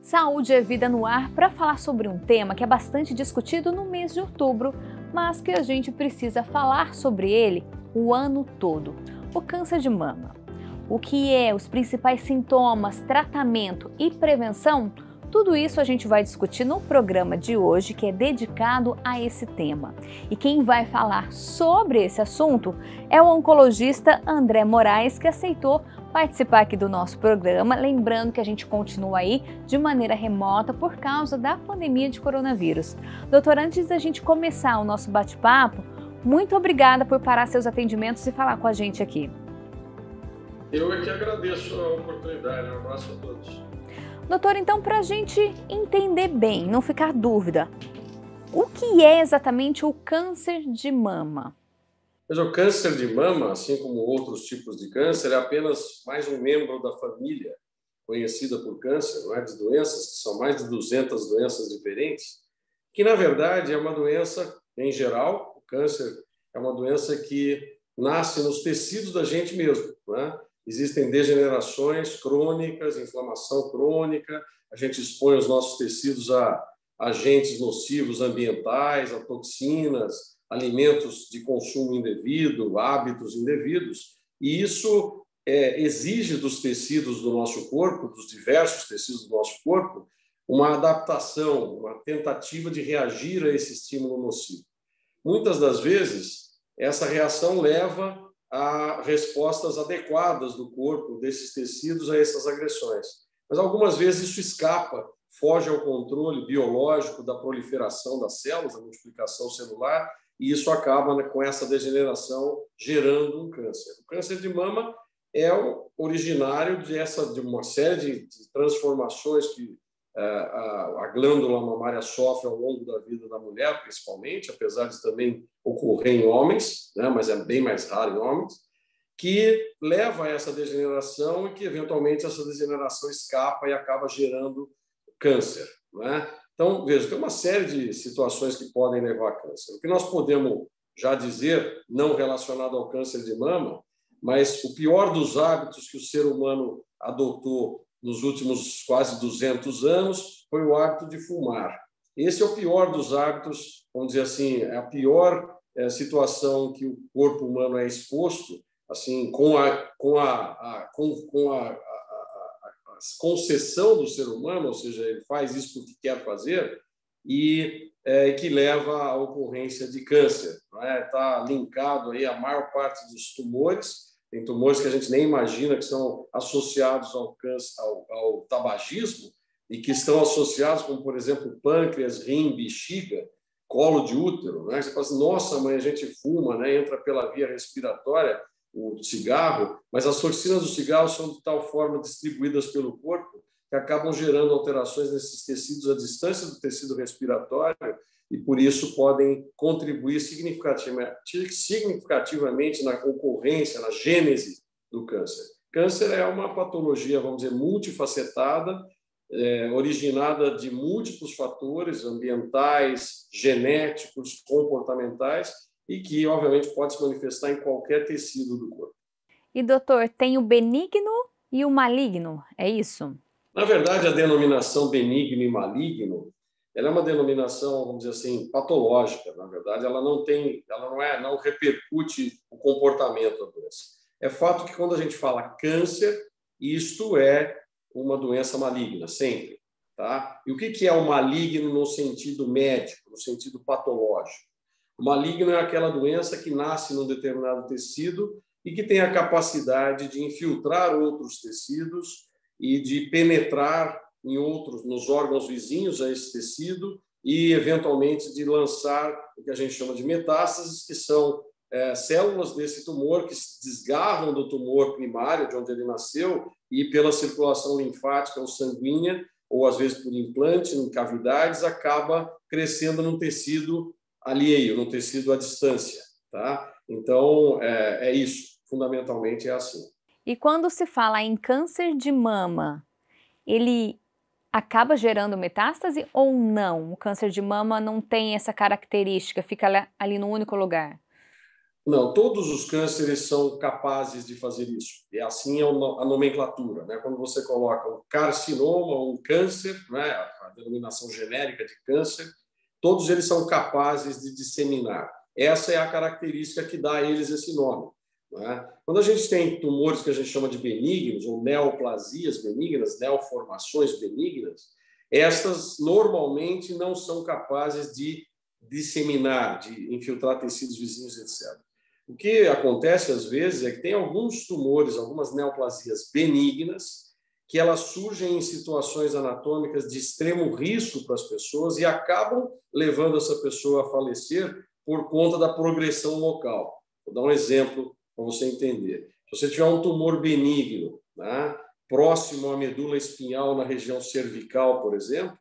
Saúde é vida no ar para falar sobre um tema que é bastante discutido no mês de outubro, mas que a gente precisa falar sobre ele o ano todo: o câncer de mama. O que é, os principais sintomas, tratamento e prevenção? Tudo isso a gente vai discutir no programa de hoje, que é dedicado a esse tema. E quem vai falar sobre esse assunto é o oncologista André Moraes, que aceitou participar aqui do nosso programa, lembrando que a gente continua aí de maneira remota por causa da pandemia de coronavírus. Doutor, antes da gente começar o nosso bate-papo, muito obrigada por parar seus atendimentos e falar com a gente aqui. Eu é que agradeço a oportunidade. Um abraço a todos. Doutor, então, para a gente entender bem, não ficar dúvida, o que é exatamente o câncer de mama? Mas o câncer de mama, assim como outros tipos de câncer, é apenas mais um membro da família conhecida por câncer, não é? De doenças, que são mais de 200 doenças diferentes, que na verdade é uma doença, em geral, o câncer é uma doença que nasce nos tecidos da gente mesmo, não é? Existem degenerações crônicas, inflamação crônica, a gente expõe os nossos tecidos a agentes nocivos ambientais, a toxinas, alimentos de consumo indevido, hábitos indevidos, e isso exige dos tecidos do nosso corpo, dos diversos tecidos do nosso corpo, uma adaptação, uma tentativa de reagir a esse estímulo nocivo. Muitas das vezes, essa reação leva a respostas adequadas do corpo, desses tecidos, a essas agressões. Mas algumas vezes isso escapa, foge ao controle biológico da proliferação das células, da multiplicação celular, e isso acaba com essa degeneração gerando um câncer. O câncer de mama é o originário de uma série de transformações que a glândula mamária sofre ao longo da vida da mulher, principalmente, apesar de também ocorrer em homens, né, mas é bem mais raro em homens, que leva a essa degeneração e que, eventualmente, essa degeneração escapa e acaba gerando câncer, né? Então, veja, tem uma série de situações que podem levar a câncer. O que nós podemos já dizer, não relacionado ao câncer de mama, mas o pior dos hábitos que o ser humano adotou nos últimos quase 200 anos foi o hábito de fumar. Esse é o pior dos hábitos, vamos dizer assim, é a pior situação que o corpo humano é exposto, assim, com a concessão do ser humano, ou seja, ele faz isso porque quer fazer, e que leva à ocorrência de câncer. Está linkado aí a maior parte dos tumores. Tem tumores que a gente nem imagina que são associados ao câncer, ao tabagismo, e que estão associados, como, por exemplo, pâncreas, rim, bexiga, colo de útero. Né? Você fala assim, nossa, mãe, a gente fuma, né? Entra pela via respiratória, o cigarro, mas as toxinas do cigarro são de tal forma distribuídas pelo corpo que acabam gerando alterações nesses tecidos à distância do tecido respiratório e, por isso, podem contribuir significativamente na ocorrência, na gênese do câncer. Câncer é uma patologia, vamos dizer, multifacetada, originada de múltiplos fatores ambientais, genéticos, comportamentais, e que, obviamente, pode se manifestar em qualquer tecido do corpo. E, doutor, tem o benigno e o maligno, é isso? Na verdade, a denominação benigno e maligno, ela é uma denominação, vamos dizer assim, patológica. Na verdade, ela não repercute o comportamento da doença. É fato que quando a gente fala câncer, isto é uma doença maligna, sempre. Tá? E o que é o maligno no sentido médico, no sentido patológico? O maligno é aquela doença que nasce num determinado tecido e que tem a capacidade de infiltrar outros tecidos e de penetrar nos órgãos vizinhos a esse tecido e, eventualmente, de lançar o que a gente chama de metástases, que são células desse tumor que se desgarram do tumor primário, de onde ele nasceu, e pela circulação linfática ou sanguínea, ou às vezes por implante, em cavidades, acaba crescendo num tecido alheio, num tecido à distância. Tá? Então, é isso. Fundamentalmente é assim. E quando se fala em câncer de mama, ele acaba gerando metástase ou não? O câncer de mama não tem essa característica, fica ali no único lugar? Não, todos os cânceres são capazes de fazer isso. E assim é a nomenclatura, né? Quando você coloca um carcinoma, um câncer, né? A denominação genérica de câncer, todos eles são capazes de disseminar. Essa é a característica que dá a eles esse nome, né? Quando a gente tem tumores que a gente chama de benignos, ou neoplasias benignas, neoformações benignas, estas normalmente não são capazes de disseminar, de infiltrar tecidos vizinhos, etc. O que acontece, às vezes, é que tem alguns tumores, algumas neoplasias benignas, que elas surgem em situações anatômicas de extremo risco para as pessoas e acabam levando essa pessoa a falecer por conta da progressão local. Vou dar um exemplo para você entender. Se você tiver um tumor benigno, né, próximo à medula espinhal na região cervical, por exemplo,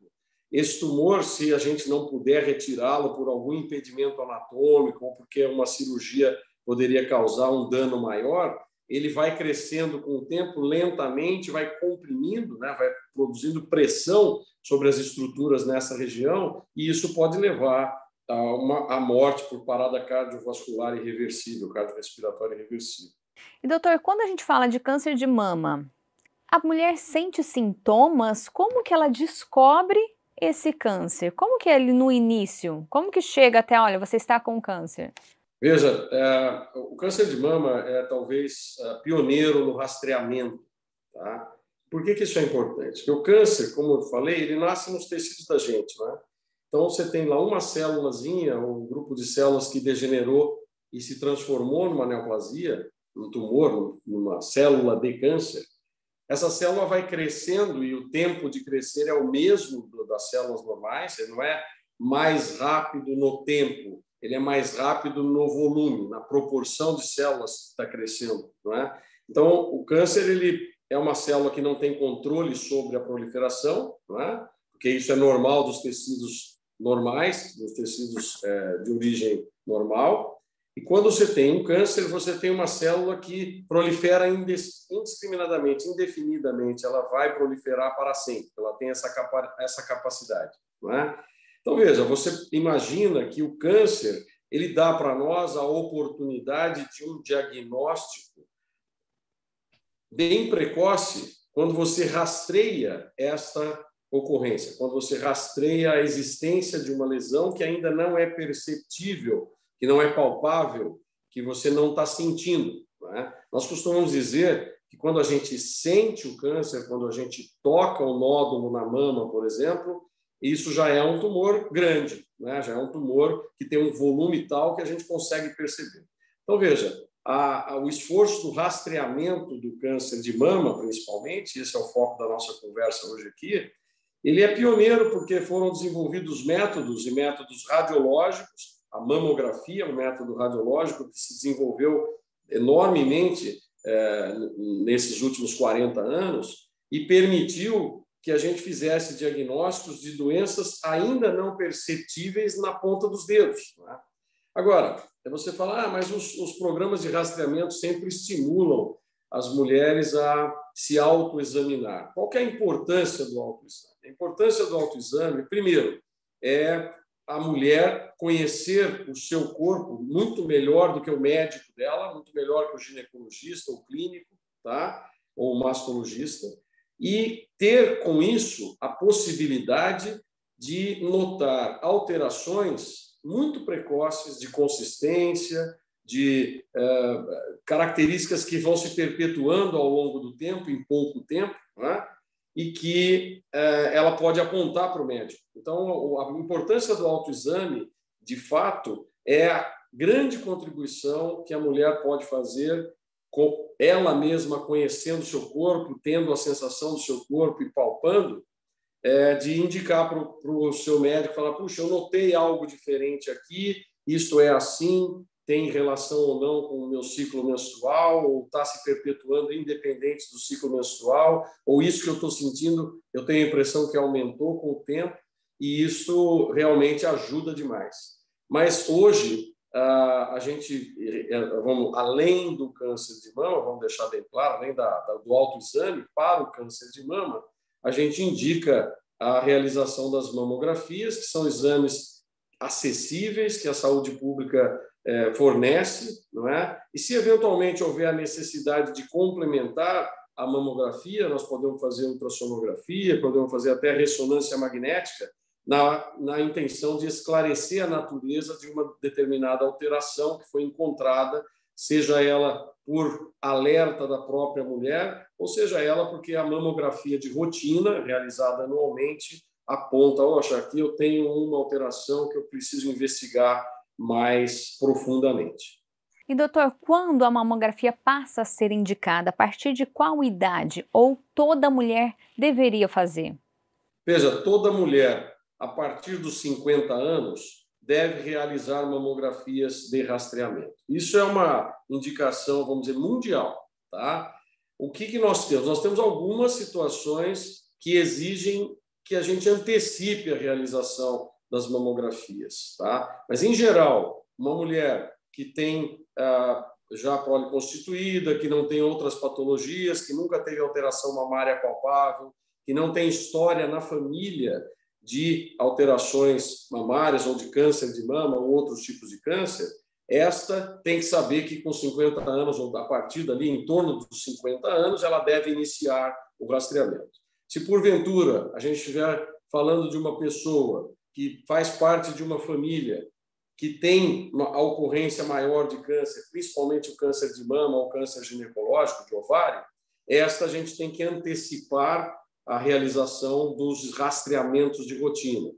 esse tumor, se a gente não puder retirá-lo por algum impedimento anatômico ou porque uma cirurgia poderia causar um dano maior, ele vai crescendo com o tempo lentamente, vai comprimindo, né, vai produzindo pressão sobre as estruturas nessa região, e isso pode levar a morte por parada cardiovascular irreversível, cardiorrespiratória irreversível. E doutor, quando a gente fala de câncer de mama, a mulher sente sintomas? Como que ela descobre esse câncer? Como que é ele no início? Como que chega até, olha, você está com câncer? Veja, o câncer de mama é talvez pioneiro no rastreamento, tá? Por que isso é importante? Porque o câncer, como eu falei, ele nasce nos tecidos da gente, né? Então, você tem lá uma célulazinha, um grupo de células que degenerou e se transformou numa neoplasia, num tumor, numa célula de câncer. Essa célula vai crescendo e o tempo de crescer é o mesmo das células normais, ele não é mais rápido no tempo, ele é mais rápido no volume, na proporção de células que está crescendo, não é? Então, o câncer ele é uma célula que não tem controle sobre a proliferação, não é? Porque isso é normal dos tecidos normais, dos tecidos de origem normal. E quando você tem um câncer, você tem uma célula que prolifera indiscriminadamente, indefinidamente, ela vai proliferar para sempre, ela tem essa capacidade, não é? Então, veja, você imagina que o câncer ele dá para nós a oportunidade de um diagnóstico bem precoce quando você rastreia esta ocorrência, quando você rastreia a existência de uma lesão que ainda não é perceptível, que não é palpável, que você não está sentindo, não é? Nós costumamos dizer que quando a gente sente o câncer, quando a gente toca o nódulo na mama, por exemplo, isso já é um tumor grande, né? Já é um tumor que tem um volume tal que a gente consegue perceber. Então, veja, o esforço do rastreamento do câncer de mama, principalmente, esse é o foco da nossa conversa hoje aqui, ele é pioneiro porque foram desenvolvidos métodos e métodos radiológicos, a mamografia, um método radiológico que se desenvolveu enormemente nesses últimos 40 anos e permitiu que a gente fizesse diagnósticos de doenças ainda não perceptíveis na ponta dos dedos, não é? Agora, você fala, mas os programas de rastreamento sempre estimulam as mulheres a se autoexaminar. Qual que é a importância do autoexame? A importância do autoexame, primeiro, é a mulher conhecer o seu corpo muito melhor do que o médico dela, muito melhor que o ginecologista ou clínico, tá? Ou o mastologista, e ter com isso a possibilidade de notar alterações muito precoces de consistência, de características que vão se perpetuando ao longo do tempo, em pouco tempo, né? E que ela pode apontar para o médico. Então, a importância do autoexame, de fato, é a grande contribuição que a mulher pode fazer com ela mesma, conhecendo o seu corpo, tendo a sensação do seu corpo e palpando, de indicar para o seu médico, falar, puxa, eu notei algo diferente aqui, isto é assim, tem relação ou não com o meu ciclo menstrual, ou está se perpetuando independente do ciclo menstrual, ou isso que eu estou sentindo, eu tenho a impressão que aumentou com o tempo, e isso realmente ajuda demais. Mas hoje, a gente, além do câncer de mama, vamos deixar bem claro, além do autoexame para o câncer de mama, a gente indica a realização das mamografias, que são exames acessíveis, que a saúde pública fornece, não é? E se eventualmente houver a necessidade de complementar a mamografia, nós podemos fazer ultrassonografia, podemos fazer até ressonância magnética, na intenção de esclarecer a natureza de uma determinada alteração que foi encontrada, seja ela por alerta da própria mulher, ou seja ela porque a mamografia de rotina, realizada anualmente, aponta, oxa, aqui eu tenho uma alteração que eu preciso investigar mais profundamente. E, doutor, quando a mamografia passa a ser indicada, a partir de qual idade ou toda mulher deveria fazer? Veja, toda mulher, a partir dos 50 anos, deve realizar mamografias de rastreamento. Isso é uma indicação, vamos dizer, mundial, tá? O que nós temos? Nós temos algumas situações que exigem que a gente antecipe a realização das mamografias, tá? Mas, em geral, uma mulher que tem já prole constituída, que não tem outras patologias, que nunca teve alteração mamária palpável, que não tem história na família de alterações mamárias ou de câncer de mama ou outros tipos de câncer, esta tem que saber que com 50 anos, ou a partir dali, em torno dos 50 anos, ela deve iniciar o rastreamento. Se, porventura, a gente estiver falando de uma pessoa que faz parte de uma família que tem a ocorrência maior de câncer, principalmente o câncer de mama ou câncer ginecológico de ovário, esta a gente tem que antecipar a realização dos rastreamentos de rotina.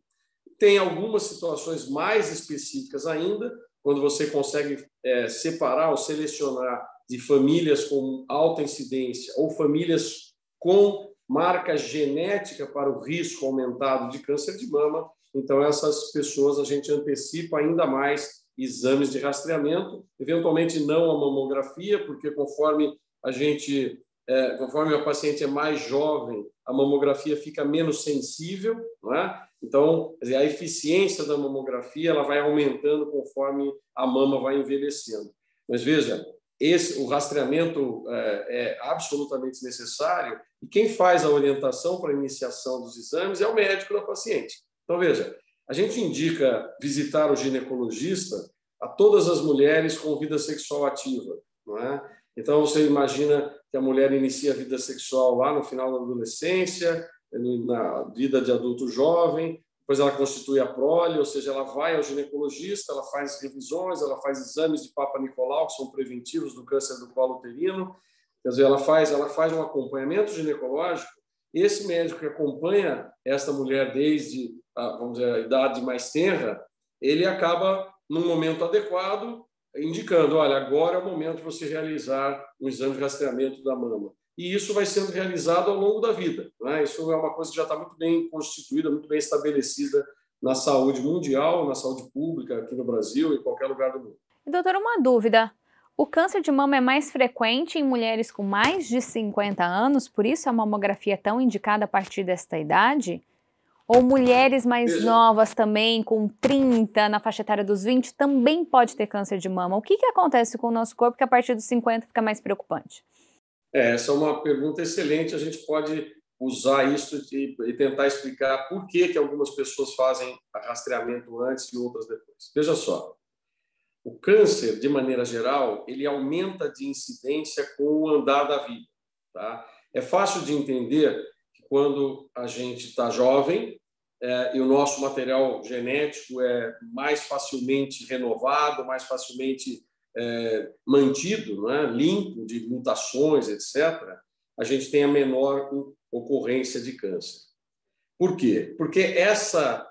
Tem algumas situações mais específicas ainda, quando você consegue separar ou selecionar de famílias com alta incidência ou famílias com marca genética para o risco aumentado de câncer de mama. Então, essas pessoas a gente antecipa ainda mais exames de rastreamento, eventualmente não a mamografia, porque conforme a paciente é mais jovem, a mamografia fica menos sensível, não é? Então, a eficiência da mamografia ela vai aumentando conforme a mama vai envelhecendo. Mas veja, o rastreamento é absolutamente necessário e quem faz a orientação para a iniciação dos exames é o médico da paciente. Então, veja, a gente indica visitar o ginecologista a todas as mulheres com vida sexual ativa, não é? Então, você imagina que a mulher inicia a vida sexual lá no final da adolescência, na vida de adulto jovem, depois ela constitui a prole, ou seja, ela vai ao ginecologista, ela faz revisões, ela faz exames de Papa Nicolau, que são preventivos do câncer do colo uterino, quer dizer, ela faz um acompanhamento ginecológico. Esse médico que acompanha esta mulher desde vamos dizer, a idade mais tenra, ele acaba, num momento adequado, indicando, olha, agora é o momento de você realizar um exame de rastreamento da mama. E isso vai sendo realizado ao longo da vida, né? Isso é uma coisa que já está muito bem constituída, muito bem estabelecida na saúde mundial, na saúde pública aqui no Brasil e em qualquer lugar do mundo. Doutora, uma dúvida. O câncer de mama é mais frequente em mulheres com mais de 50 anos, por isso a mamografia é tão indicada a partir desta idade? Ou mulheres mais novas também, com 30, na faixa etária dos 20, também pode ter câncer de mama? O que acontece com o nosso corpo que a partir dos 50 fica mais preocupante? Essa é uma pergunta excelente. A gente pode usar isso e tentar explicar por que algumas pessoas fazem rastreamento antes e outras depois. Veja só, o câncer, de maneira geral, ele aumenta de incidência com o andar da vida, tá? É fácil de entender quando a gente está jovem e o nosso material genético é mais facilmente renovado, mais facilmente mantido, não é? Limpo de mutações, etc., a gente tem a menor ocorrência de câncer. Por quê? Porque essa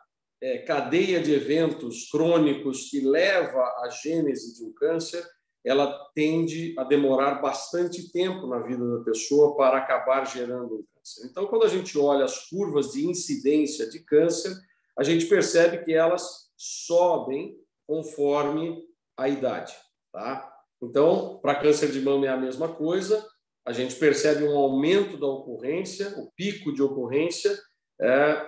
cadeia de eventos crônicos que leva à gênese de um câncer, ela tende a demorar bastante tempo na vida da pessoa para acabar gerando um câncer. Então, quando a gente olha as curvas de incidência de câncer, a gente percebe que elas sobem conforme a idade, tá? Então, para câncer de mama é a mesma coisa, a gente percebe um aumento da ocorrência, o pico de ocorrência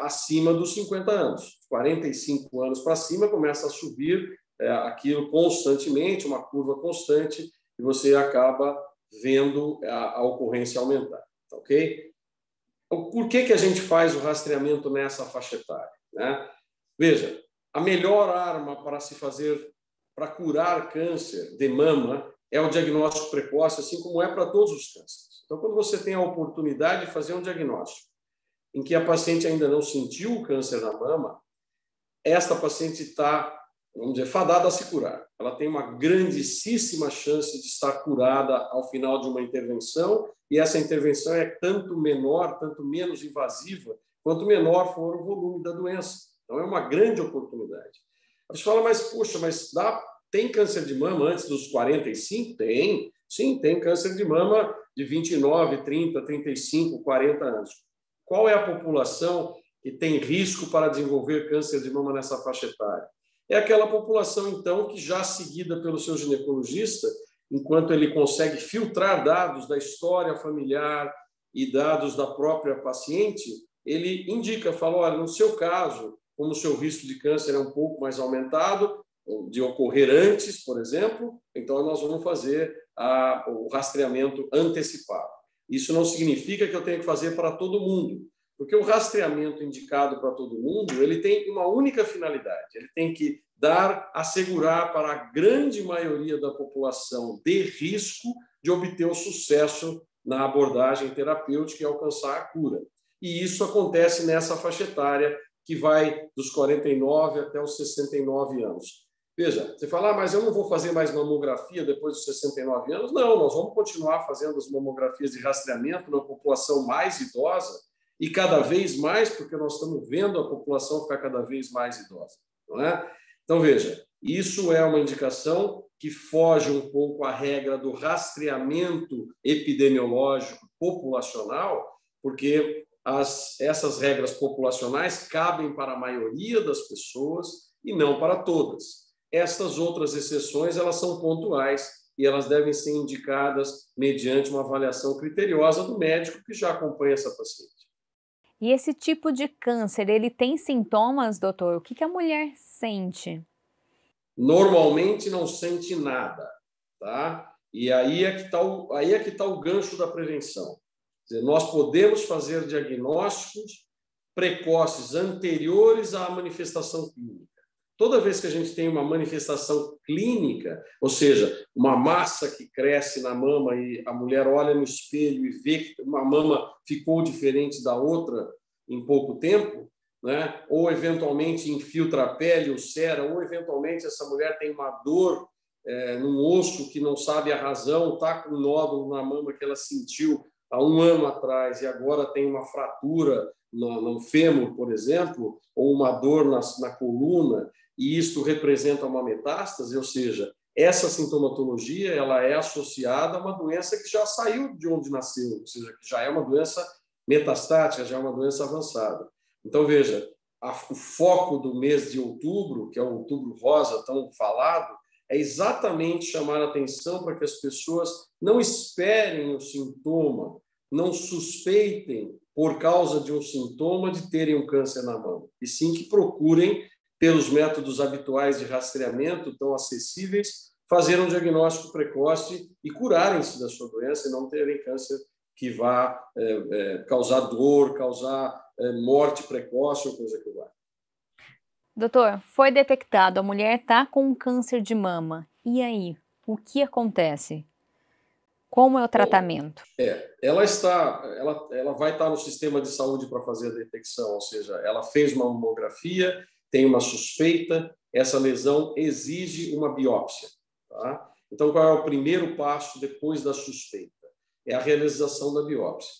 acima dos 50 anos. 45 anos para cima começa a subir aquilo constantemente, uma curva constante, e você acaba vendo a ocorrência aumentar, ok? Por que a gente faz o rastreamento nessa faixa etária, né? Veja, a melhor arma para se fazer para curar câncer de mama é o diagnóstico precoce, assim como é para todos os cânceres. Então, quando você tem a oportunidade de fazer um diagnóstico em que a paciente ainda não sentiu o câncer na mama, esta paciente está, vamos dizer, fadada a se curar. Ela tem uma grandíssima chance de estar curada ao final de uma intervenção, e essa intervenção é tanto menor, tanto menos invasiva, quanto menor for o volume da doença. Então, é uma grande oportunidade. A gente fala, mas, poxa, tem câncer de mama antes dos 45? Tem. Sim, tem câncer de mama de 29, 30, 35, 40 anos. Qual é a população que tem risco para desenvolver câncer de mama nessa faixa etária? É aquela população, então, que já seguida pelo seu ginecologista, enquanto ele consegue filtrar dados da história familiar e dados da própria paciente, ele indica, fala, olha, no seu caso, como o seu risco de câncer é um pouco mais aumentado, de ocorrer antes, por exemplo, então nós vamos fazer o rastreamento antecipado. Isso não significa que eu tenha que fazer para todo mundo, porque o rastreamento indicado para todo mundo, ele tem uma única finalidade, ele tem que assegurar para a grande maioria da população de risco de obter o sucesso na abordagem terapêutica e alcançar a cura. E isso acontece nessa faixa etária que vai dos 49 até os 69 anos. Veja, você fala, mas eu não vou fazer mais mamografia depois dos 69 anos? Não, nós vamos continuar fazendo as mamografias de rastreamento na população mais idosa e cada vez mais, porque nós estamos vendo a população ficar cada vez mais idosa, não é? Então, veja, isso é uma indicação que foge um pouco à regra do rastreamento epidemiológico populacional, porque essas regras populacionais cabem para a maioria das pessoas e não para todas. Estas outras exceções, elas são pontuais e elas devem ser indicadas mediante uma avaliação criteriosa do médico que já acompanha essa paciente. E esse tipo de câncer, ele tem sintomas, doutor? O que a mulher sente? Normalmente não sente nada, tá? E aí é que tá o gancho da prevenção. Quer dizer, nós podemos fazer diagnósticos precoces anteriores à manifestação clínica. Toda vez que a gente tem uma manifestação clínica, ou seja, uma massa que cresce na mama e a mulher olha no espelho e vê que uma mama ficou diferente da outra em pouco tempo, né? Ou eventualmente infiltra a pele, ulcera, ou eventualmente essa mulher tem uma dor num osso que não sabe a razão, está com um nódulo na mama que ela sentiu há um ano atrás e agora tem uma fratura no fêmur, por exemplo, ou uma dor na coluna, e isto representa uma metástase, ou seja, essa sintomatologia ela é associada a uma doença que já saiu de onde nasceu, ou seja, que já é uma doença metastática, já é uma doença avançada. Então, veja, o foco do mês de outubro, que é o outubro rosa tão falado, é exatamente chamar a atenção para que as pessoas não esperem o sintoma, não suspeitem, por causa de um sintoma, de terem um câncer na mama, e sim que procurem, pelos métodos habituais de rastreamento tão acessíveis, fazer um diagnóstico precoce e curarem-se da sua doença e não terem câncer que vá causar dor, causar morte precoce ou coisa que vá. Doutor, foi detectado, a mulher está com um câncer de mama. E aí, o que acontece? Como é o tratamento? Ela vai estar no sistema de saúde para fazer a detecção, ou seja, ela fez uma mamografia, tem uma suspeita, essa lesão exige uma biópsia. Tá? Então, qual é o primeiro passo depois da suspeita? É a realização da biópsia.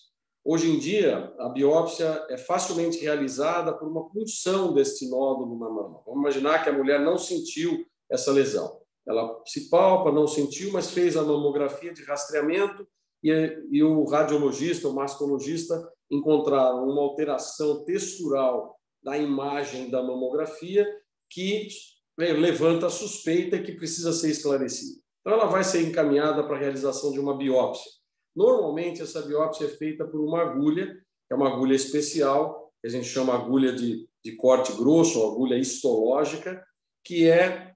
Hoje em dia, a biópsia é facilmente realizada por uma punção deste nódulo na mama. Vamos imaginar que a mulher não sentiu essa lesão. Ela se palpa, não sentiu, mas fez a mamografia de rastreamento e o radiologista, o mastologista, encontraram uma alteração textural da imagem da mamografia que levanta a suspeita que precisa ser esclarecida. Então, ela vai ser encaminhada para a realização de uma biópsia. Normalmente, essa biópsia é feita por uma agulha, que é uma agulha especial, que a gente chama agulha de corte grosso, ou agulha histológica, que é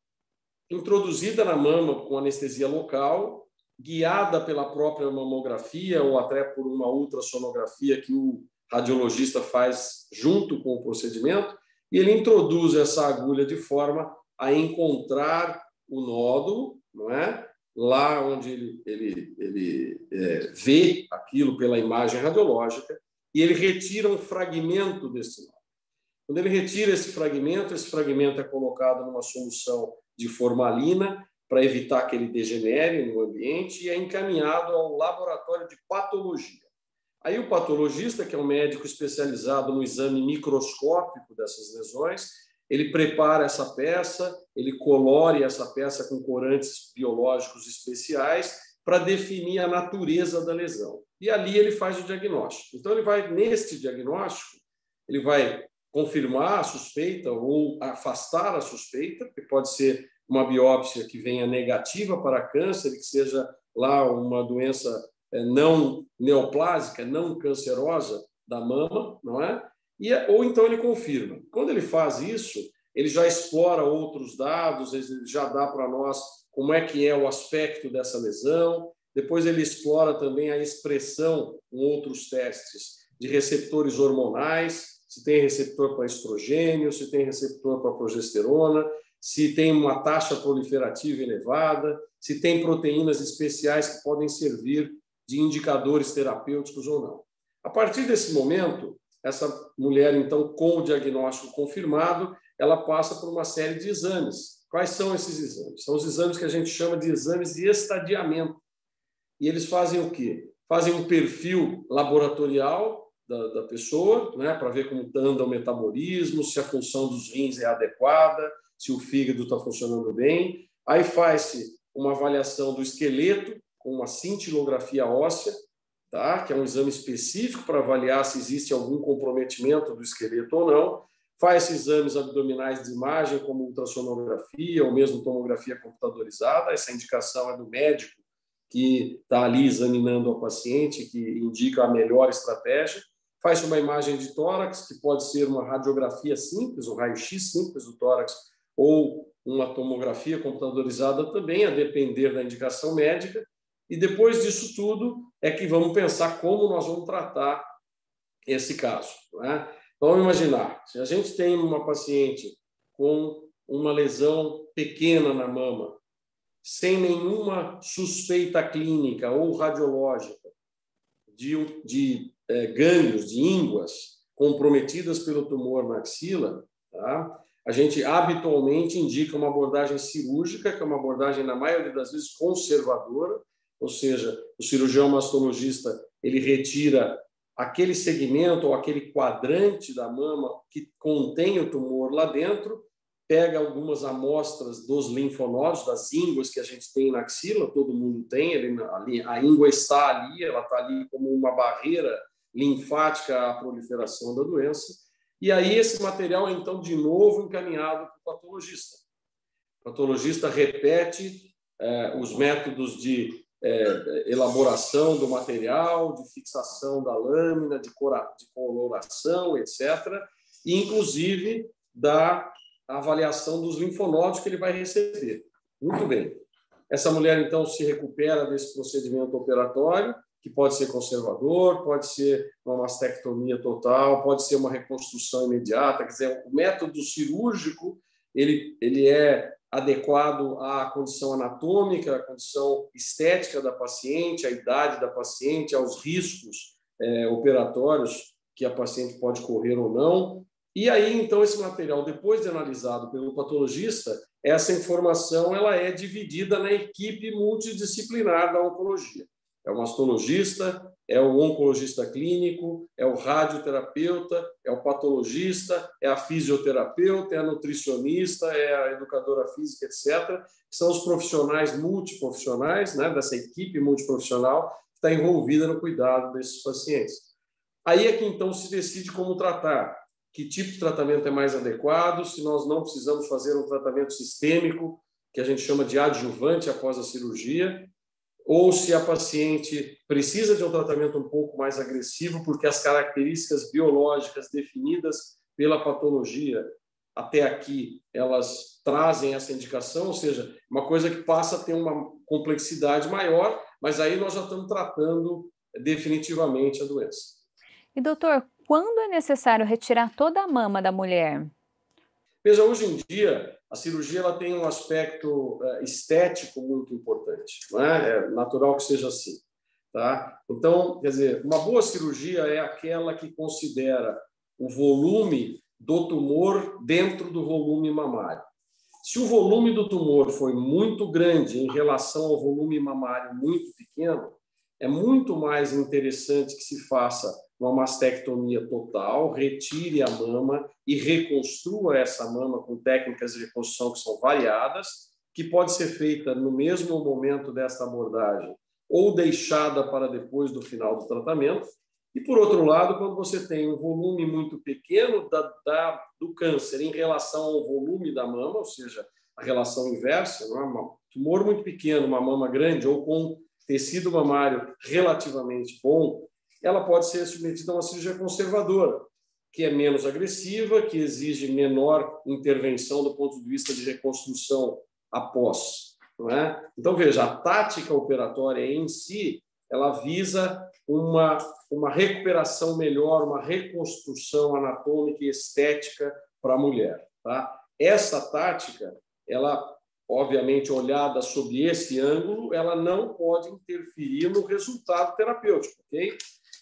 introduzida na mama com anestesia local, guiada pela própria mamografia ou até por uma ultrassonografia que o radiologista faz junto com o procedimento, e ele introduz essa agulha de forma a encontrar o nódulo, não é? Lá onde ele vê aquilo pela imagem radiológica, e ele retira um fragmento desse nódulo. Quando ele retira esse fragmento é colocado numa solução de formalina para evitar que ele degenere no ambiente e é encaminhado ao laboratório de patologia. Aí o patologista, que é um médico especializado no exame microscópico dessas lesões, ele prepara essa peça, ele colore essa peça com corantes biológicos especiais para definir a natureza da lesão. E ali ele faz o diagnóstico. Então, neste diagnóstico, ele vai confirmar a suspeita ou afastar a suspeita, que pode ser uma biópsia que venha negativa para câncer, que seja lá uma doença não neoplásica, não cancerosa da mama, não é? Ou então ele confirma. Quando ele faz isso, ele já explora outros dados, ele já dá para nós como é que é o aspecto dessa lesão. Depois ele explora também a expressão com outros testes de receptores hormonais, se tem receptor para estrogênio, se tem receptor para progesterona, se tem uma taxa proliferativa elevada, se tem proteínas especiais que podem servir de indicadores terapêuticos ou não. A partir desse momento, essa mulher, então, com o diagnóstico confirmado, ela passa por uma série de exames. Quais são esses exames? São os exames que a gente chama de exames de estadiamento. E eles fazem o quê? Fazem um perfil laboratorial da pessoa, né, para ver como anda o metabolismo, se a função dos rins é adequada, se o fígado está funcionando bem. Aí faz-se uma avaliação do esqueleto com uma cintilografia óssea, tá? Que é um exame específico para avaliar se existe algum comprometimento do esqueleto ou não. Faz exames abdominais de imagem, como ultrassonografia ou mesmo tomografia computadorizada. Essa indicação é do médico que está ali examinando a paciente, que indica a melhor estratégia. Faz uma imagem de tórax, que pode ser uma radiografia simples, um raio-x simples do tórax, ou uma tomografia computadorizada também, a depender da indicação médica. E depois disso tudo é que vamos pensar como nós vamos tratar esse caso, não é? Então, vamos imaginar, se a gente tem uma paciente com uma lesão pequena na mama, sem nenhuma suspeita clínica ou radiológica de gânglios, de ínguas comprometidas pelo tumor na axila, tá? A gente habitualmente indica uma abordagem cirúrgica, que é uma abordagem, na maioria das vezes, conservadora, ou seja, o cirurgião mastologista ele retira aquele segmento ou aquele quadrante da mama que contém o tumor lá dentro, pega algumas amostras dos linfonodos, das ínguas que a gente tem na axila, todo mundo tem, a íngua está ali, ela está ali como uma barreira linfática à proliferação da doença, e aí esse material é, então, de novo encaminhado para o patologista. O patologista repete os métodos de elaboração do material, de fixação da lâmina, de coloração, etc., e, inclusive, da avaliação dos linfonodos que ele vai receber. Muito bem. Essa mulher, então, se recupera desse procedimento operatório, que pode ser conservador, pode ser uma mastectomia total, pode ser uma reconstrução imediata. Quer dizer, o método cirúrgico ele é adequado à condição anatômica, à condição estética da paciente, à idade da paciente, aos riscos operatórios que a paciente pode correr ou não. E aí, então, esse material, depois de analisado pelo patologista, essa informação ela é dividida na equipe multidisciplinar da oncologia. É o mastologista, é o oncologista clínico, é o radioterapeuta, é o patologista, é a fisioterapeuta, é a nutricionista, é a educadora física, etc. Que são os profissionais multiprofissionais, né, dessa equipe multiprofissional que está envolvida no cuidado desses pacientes. Aí é que, então, se decide como tratar, que tipo de tratamento é mais adequado, se nós não precisamos fazer um tratamento sistêmico, que a gente chama de adjuvante após a cirurgia, ou se a paciente precisa de um tratamento um pouco mais agressivo, porque as características biológicas definidas pela patologia até aqui, elas trazem essa indicação, ou seja, uma coisa que passa a ter uma complexidade maior, mas aí nós já estamos tratando definitivamente a doença. E, doutor, quando é necessário retirar toda a mama da mulher? Veja, hoje em dia, a cirurgia ela tem um aspecto estético muito importante, não é? É natural que seja assim, tá? Então, quer dizer, uma boa cirurgia é aquela que considera o volume do tumor dentro do volume mamário. Se o volume do tumor foi muito grande em relação ao volume mamário muito pequeno, é muito mais interessante que se faça uma mastectomia total, retire a mama e reconstrua essa mama com técnicas de reconstrução que são variadas, que pode ser feita no mesmo momento desta abordagem ou deixada para depois do final do tratamento. E, por outro lado, quando você tem um volume muito pequeno do câncer em relação ao volume da mama, ou seja, a relação inversa, não é? Um tumor muito pequeno, uma mama grande ou com tecido mamário relativamente bom, ela pode ser submetida a uma cirurgia conservadora, que é menos agressiva, que exige menor intervenção do ponto de vista de reconstrução após. Não é? Então, veja, a tática operatória em si, ela visa uma recuperação melhor, uma reconstrução anatômica e estética para a mulher. Tá? Essa tática, ela, obviamente, olhada sob esse ângulo, ela não pode interferir no resultado terapêutico, ok?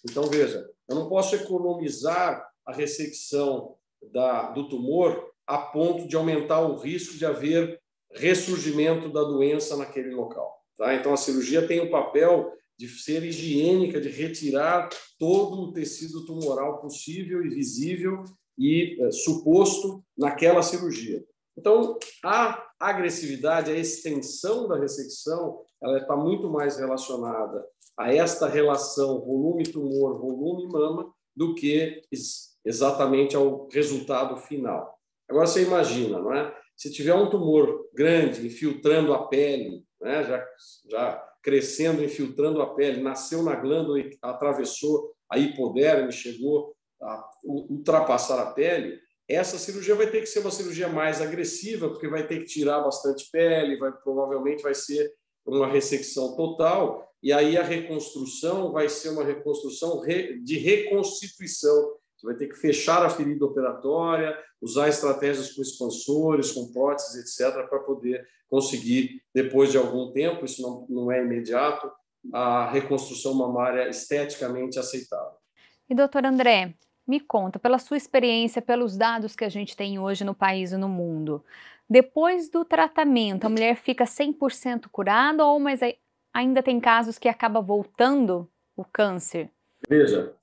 Então, veja, eu não posso economizar a ressecção do tumor a ponto de aumentar o risco de haver ressurgimento da doença naquele local. Tá? Então, a cirurgia tem o papel de ser higiênica, de retirar todo o tecido tumoral possível e visível e suposto naquela cirurgia. Então, a agressividade, a extensão da ressecção, ela está muito mais relacionada a esta relação volume-tumor, volume-mama, do que exatamente ao resultado final. Agora, você imagina, não é? Se tiver um tumor grande infiltrando a pele, né, já crescendo, infiltrando a pele, nasceu na glândula e atravessou a hipoderme, chegou a ultrapassar a pele, essa cirurgia vai ter que ser uma cirurgia mais agressiva, porque vai ter que tirar bastante pele, provavelmente vai ser uma ressecção total, e aí a reconstrução vai ser uma reconstrução de reconstituição. Você vai ter que fechar a ferida operatória, usar estratégias com expansores, com próteses, etc., para poder conseguir, depois de algum tempo, isso não é imediato, a reconstrução mamária esteticamente aceitável. E, doutor André, me conta, pela sua experiência, pelos dados que a gente tem hoje no país e no mundo, depois do tratamento, a mulher fica 100% curada ou mas ainda tem casos que acaba voltando o câncer? Veja,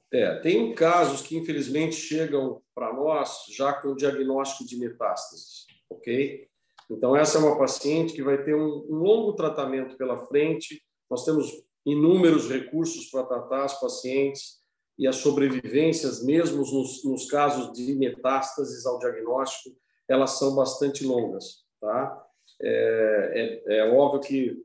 tem casos que infelizmente chegam para nós já com o diagnóstico de metástases, ok? Então essa é uma paciente que vai ter um longo tratamento pela frente, nós temos inúmeros recursos para tratar as pacientes e as sobrevivências, mesmo nos casos de metástases ao diagnóstico, elas são bastante longas, tá? É óbvio que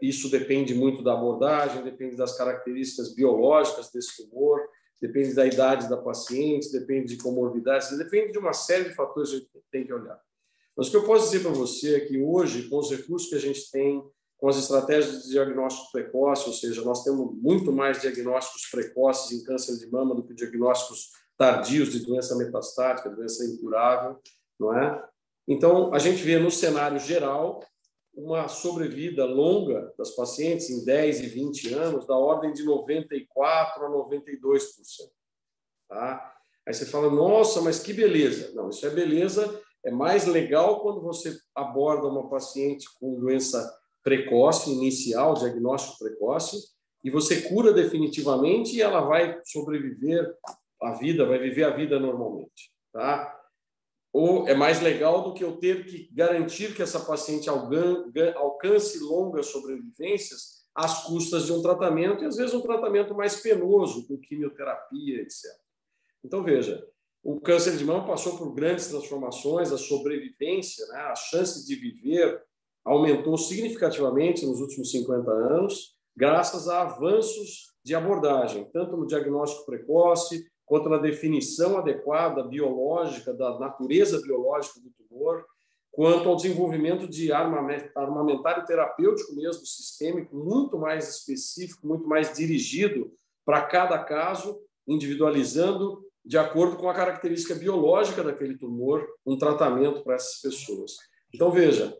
isso depende muito da abordagem, depende das características biológicas desse tumor, depende da idade da paciente, depende de comorbidades, depende de uma série de fatores que a gente tem que olhar. Mas o que eu posso dizer para você é que hoje, com os recursos que a gente tem, com as estratégias de diagnóstico precoce, ou seja, nós temos muito mais diagnósticos precoces em câncer de mama do que diagnósticos tardios de doença metastática, doença incurável, não é? Então, a gente vê no cenário geral uma sobrevida longa das pacientes em 10 e 20 anos da ordem de 94% a 92%. Tá? Aí você fala, nossa, mas que beleza. Não, isso é beleza, é mais legal quando você aborda uma paciente com doença precoce, inicial, diagnóstico precoce, e você cura definitivamente e ela vai sobreviver a vida, vai viver a vida normalmente. Tá? Ou é mais legal do que eu ter que garantir que essa paciente alcance longas sobrevivências às custas de um tratamento, e às vezes um tratamento mais penoso, com quimioterapia, etc. Então, veja, o câncer de mama passou por grandes transformações, a sobrevivência, né, a chance de viver aumentou significativamente nos últimos 50 anos, graças a avanços de abordagem, tanto no diagnóstico precoce, quanto na definição adequada biológica, da natureza biológica do tumor, quanto ao desenvolvimento de armamentário terapêutico mesmo, sistêmico, muito mais específico, muito mais dirigido para cada caso, individualizando de acordo com a característica biológica daquele tumor, um tratamento para essas pessoas. Então, veja,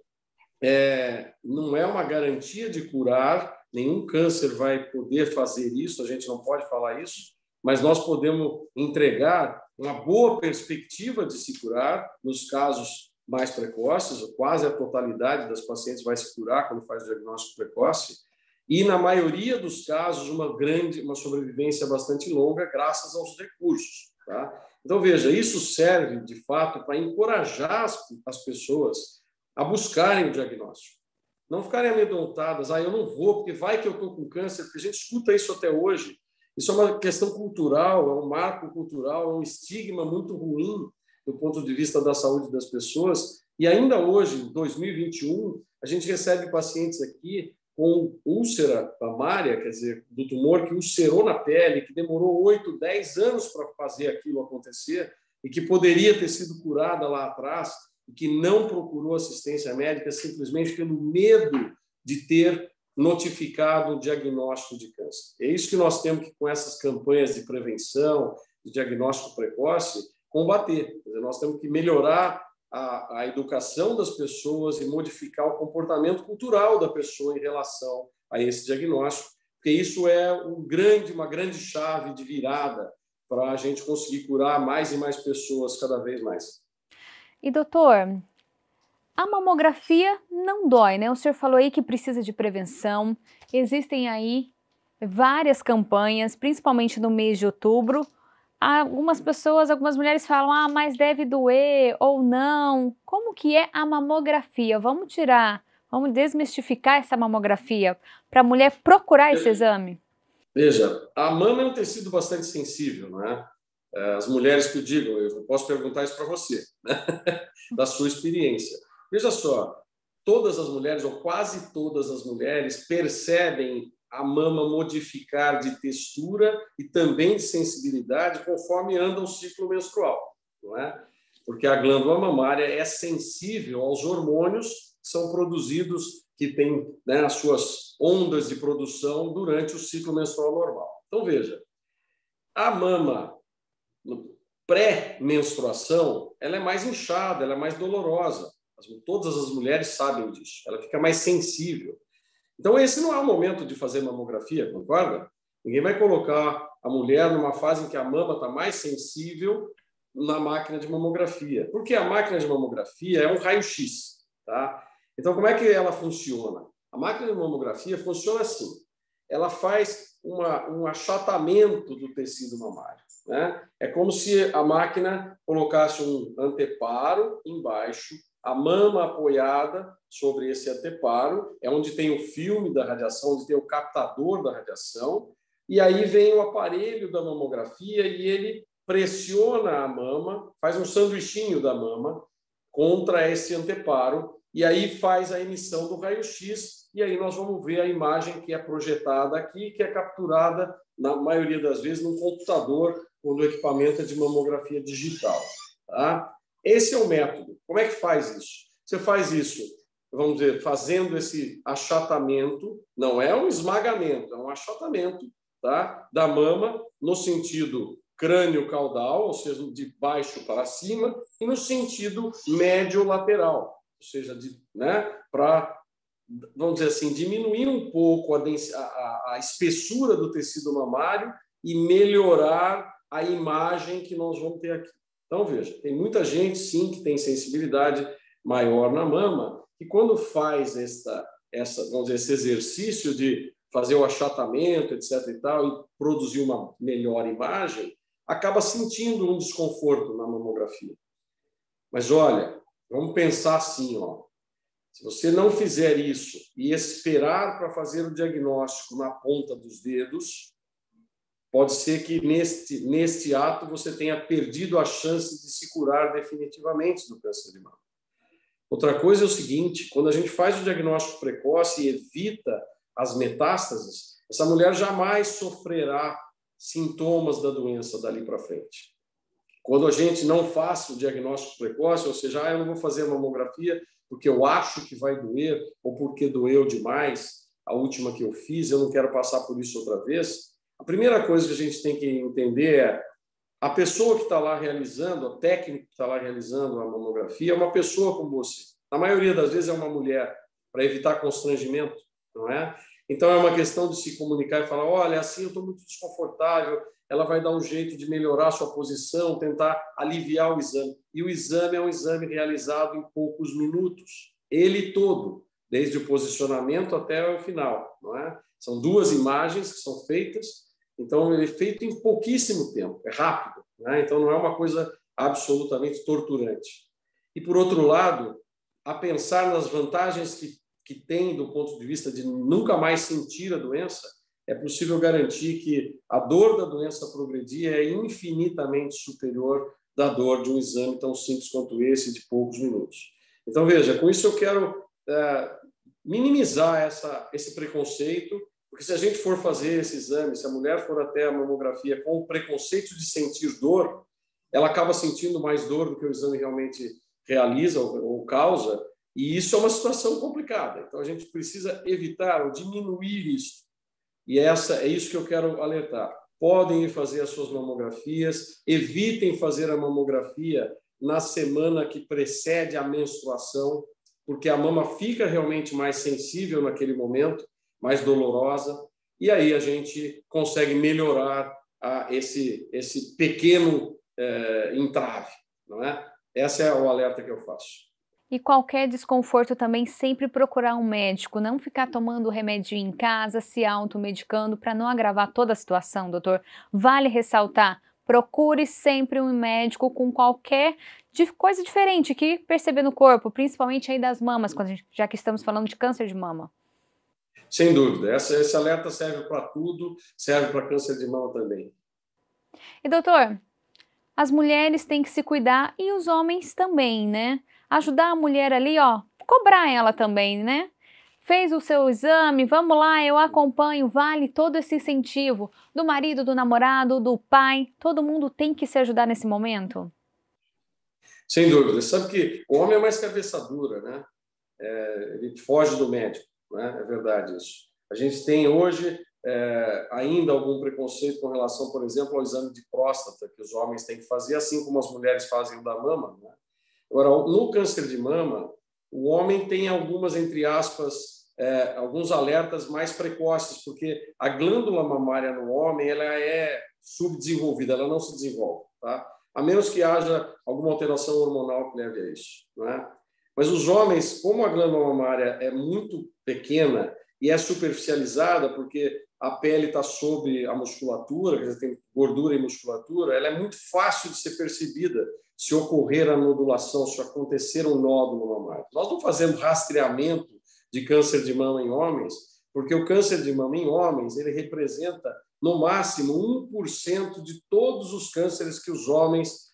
não é uma garantia de curar, nenhum câncer vai poder fazer isso, a gente não pode falar isso, mas nós podemos entregar uma boa perspectiva de se curar nos casos mais precoces, quase a totalidade das pacientes vai se curar quando faz o diagnóstico precoce, e na maioria dos casos uma sobrevivência bastante longa graças aos recursos. Tá? Então, veja, isso serve, de fato, para encorajar as pessoas a buscarem o diagnóstico. Não ficarem amedrontadas, eu não vou, porque vai que eu estou com câncer, porque a gente escuta isso até hoje. Isso é uma questão cultural, é um marco cultural, é um estigma muito ruim do ponto de vista da saúde das pessoas. E ainda hoje, em 2021, a gente recebe pacientes aqui com úlcera mamária, quer dizer, do tumor que ulcerou na pele, que demorou 8, 10 anos para fazer aquilo acontecer e que poderia ter sido curada lá atrás e que não procurou assistência médica simplesmente pelo medo de ter notificado o diagnóstico de câncer. É isso que nós temos que, com essas campanhas de prevenção, de diagnóstico precoce, combater. Quer dizer, nós temos que melhorar a educação das pessoas e modificar o comportamento cultural da pessoa em relação a esse diagnóstico, porque isso é uma grande chave de virada para a gente conseguir curar mais e mais pessoas cada vez mais. E, doutor, a mamografia não dói, né? O senhor falou aí que precisa de prevenção. Existem aí várias campanhas, principalmente no mês de outubro. Algumas mulheres falam, mas deve doer ou não. Como que é a mamografia? Vamos desmistificar essa mamografia para a mulher procurar esse exame? Veja, a mama é um tecido bastante sensível, né? As mulheres que o digam, eu posso perguntar isso para você, né? Da sua experiência. Veja só, todas as mulheres, ou quase todas as mulheres, percebem a mama modificar de textura e também de sensibilidade conforme anda o ciclo menstrual, não é? Porque a glândula mamária é sensível aos hormônios que são produzidos, que têm, né, as suas ondas de produção durante o ciclo menstrual normal. Então, veja, a mama pré-menstruação, ela é mais inchada, ela é mais dolorosa. Todas as mulheres sabem disso. Ela fica mais sensível. Então, esse não é o momento de fazer mamografia, concorda? Ninguém vai colocar a mulher numa fase em que a mama está mais sensível na máquina de mamografia. Porque a máquina de mamografia é um raio-x. Tá? Então, como é que ela funciona? A máquina de mamografia funciona assim. Ela faz um achatamento do tecido mamário. Né? É como se a máquina colocasse um anteparo embaixo, a mama apoiada sobre esse anteparo, é onde tem o filme da radiação, onde tem o captador da radiação, e aí vem o aparelho da mamografia e ele pressiona a mama, faz um sanduichinho da mama contra esse anteparo, e aí faz a emissão do raio-x, e aí nós vamos ver a imagem que é projetada aqui, que é capturada, na maioria das vezes, num computador, quando o equipamento é de mamografia digital. Tá? Esse é o método. Como é que faz isso? Você faz isso, vamos dizer, fazendo esse achatamento, não é um esmagamento, é um achatamento, tá? Da mama no sentido crânio-caudal, ou seja, de baixo para cima, e no sentido médio-lateral, ou seja, né, para, vamos dizer assim, diminuir um pouco a espessura do tecido mamário e melhorar a imagem que nós vamos ter aqui. Então, veja, tem muita gente, sim, que tem sensibilidade maior na mama, que quando faz vamos dizer, esse exercício de fazer o achatamento, etc. e tal, e produzir uma melhor imagem, acaba sentindo um desconforto na mamografia. Mas, olha, vamos pensar assim, ó. Se você não fizer isso e esperar para fazer o diagnóstico na ponta dos dedos, pode ser que neste ato você tenha perdido a chance de se curar definitivamente do câncer de mama. Outra coisa é o seguinte, quando a gente faz o diagnóstico precoce e evita as metástases, essa mulher jamais sofrerá sintomas da doença dali para frente. Quando a gente não faz o diagnóstico precoce, ou seja, eu não vou fazer a mamografia porque eu acho que vai doer ou porque doeu demais a última que eu fiz, eu não quero passar por isso outra vez. A primeira coisa que a gente tem que entender é a pessoa que está lá realizando, o técnico que está lá realizando a mamografia é uma pessoa como você. Na maioria das vezes é uma mulher, para evitar constrangimento, não é? Então é uma questão de se comunicar e falar, olha, assim eu estou muito desconfortável, ela vai dar um jeito de melhorar a sua posição, tentar aliviar o exame. E o exame é um exame realizado em poucos minutos, ele todo, desde o posicionamento até o final, não é? São 2 imagens que são feitas, então ele é feito em pouquíssimo tempo, é rápido, né? Então não é uma coisa absolutamente torturante. E por outro lado, a pensar nas vantagens que tem do ponto de vista de nunca mais sentir a doença, é possível garantir que a dor da doença progredir é infinitamente superior da dor de um exame tão simples quanto esse, de poucos minutos. Então, veja, com isso eu quero minimizar esse preconceito, porque se a gente for fazer esse exame, se a mulher for até a mamografia com o preconceito de sentir dor, ela acaba sentindo mais dor do que o exame realmente realiza ou causa, e isso é uma situação complicada. Então, a gente precisa evitar ou diminuir isso. E é isso que eu quero alertar. Podem ir fazer as suas mamografias, evitem fazer a mamografia na semana que precede a menstruação, porque a mama fica realmente mais sensível naquele momento, mais dolorosa, e aí a gente consegue melhorar esse pequeno entrave, não é? Esse é o alerta que eu faço. E qualquer desconforto também sempre procurar um médico, não ficar tomando remédio em casa, se automedicando para não agravar toda a situação, doutor. Vale ressaltar, procure sempre um médico com qualquer coisa diferente que perceber no corpo, principalmente aí das mamas, já que estamos falando de câncer de mama. Sem dúvida, esse alerta serve para tudo, serve para câncer de mama também. E doutor, as mulheres têm que se cuidar e os homens também, né? Ajudar a mulher ali, ó, cobrar ela também, né? Fez o seu exame, vamos lá, eu acompanho, vale todo esse incentivo do marido, do namorado, do pai, todo mundo tem que se ajudar nesse momento? Sem dúvida. Sabe que o homem é mais cabeça dura, né? Ele foge do médico, né? É verdade isso. A gente tem hoje ainda algum preconceito com relação, por exemplo, ao exame de próstata que os homens têm que fazer, assim como as mulheres fazem o da mama, né? Agora, no câncer de mama, o homem tem algumas, entre aspas, alguns alertas mais precoces, porque a glândula mamária no homem ela é subdesenvolvida, ela não se desenvolve, tá? A menos que haja alguma alteração hormonal que leve a isso, não é? Mas os homens, como a glândula mamária é muito pequena e é superficializada, porque a pele está sobre a musculatura, quer dizer, tem gordura e musculatura, ela é muito fácil de ser percebida se ocorrer a nodulação, se acontecer um nódulo mamário. Nós não fazemos rastreamento de câncer de mama em homens, porque o câncer de mama em homens ele representa, no máximo, 1% de todos os cânceres que os homens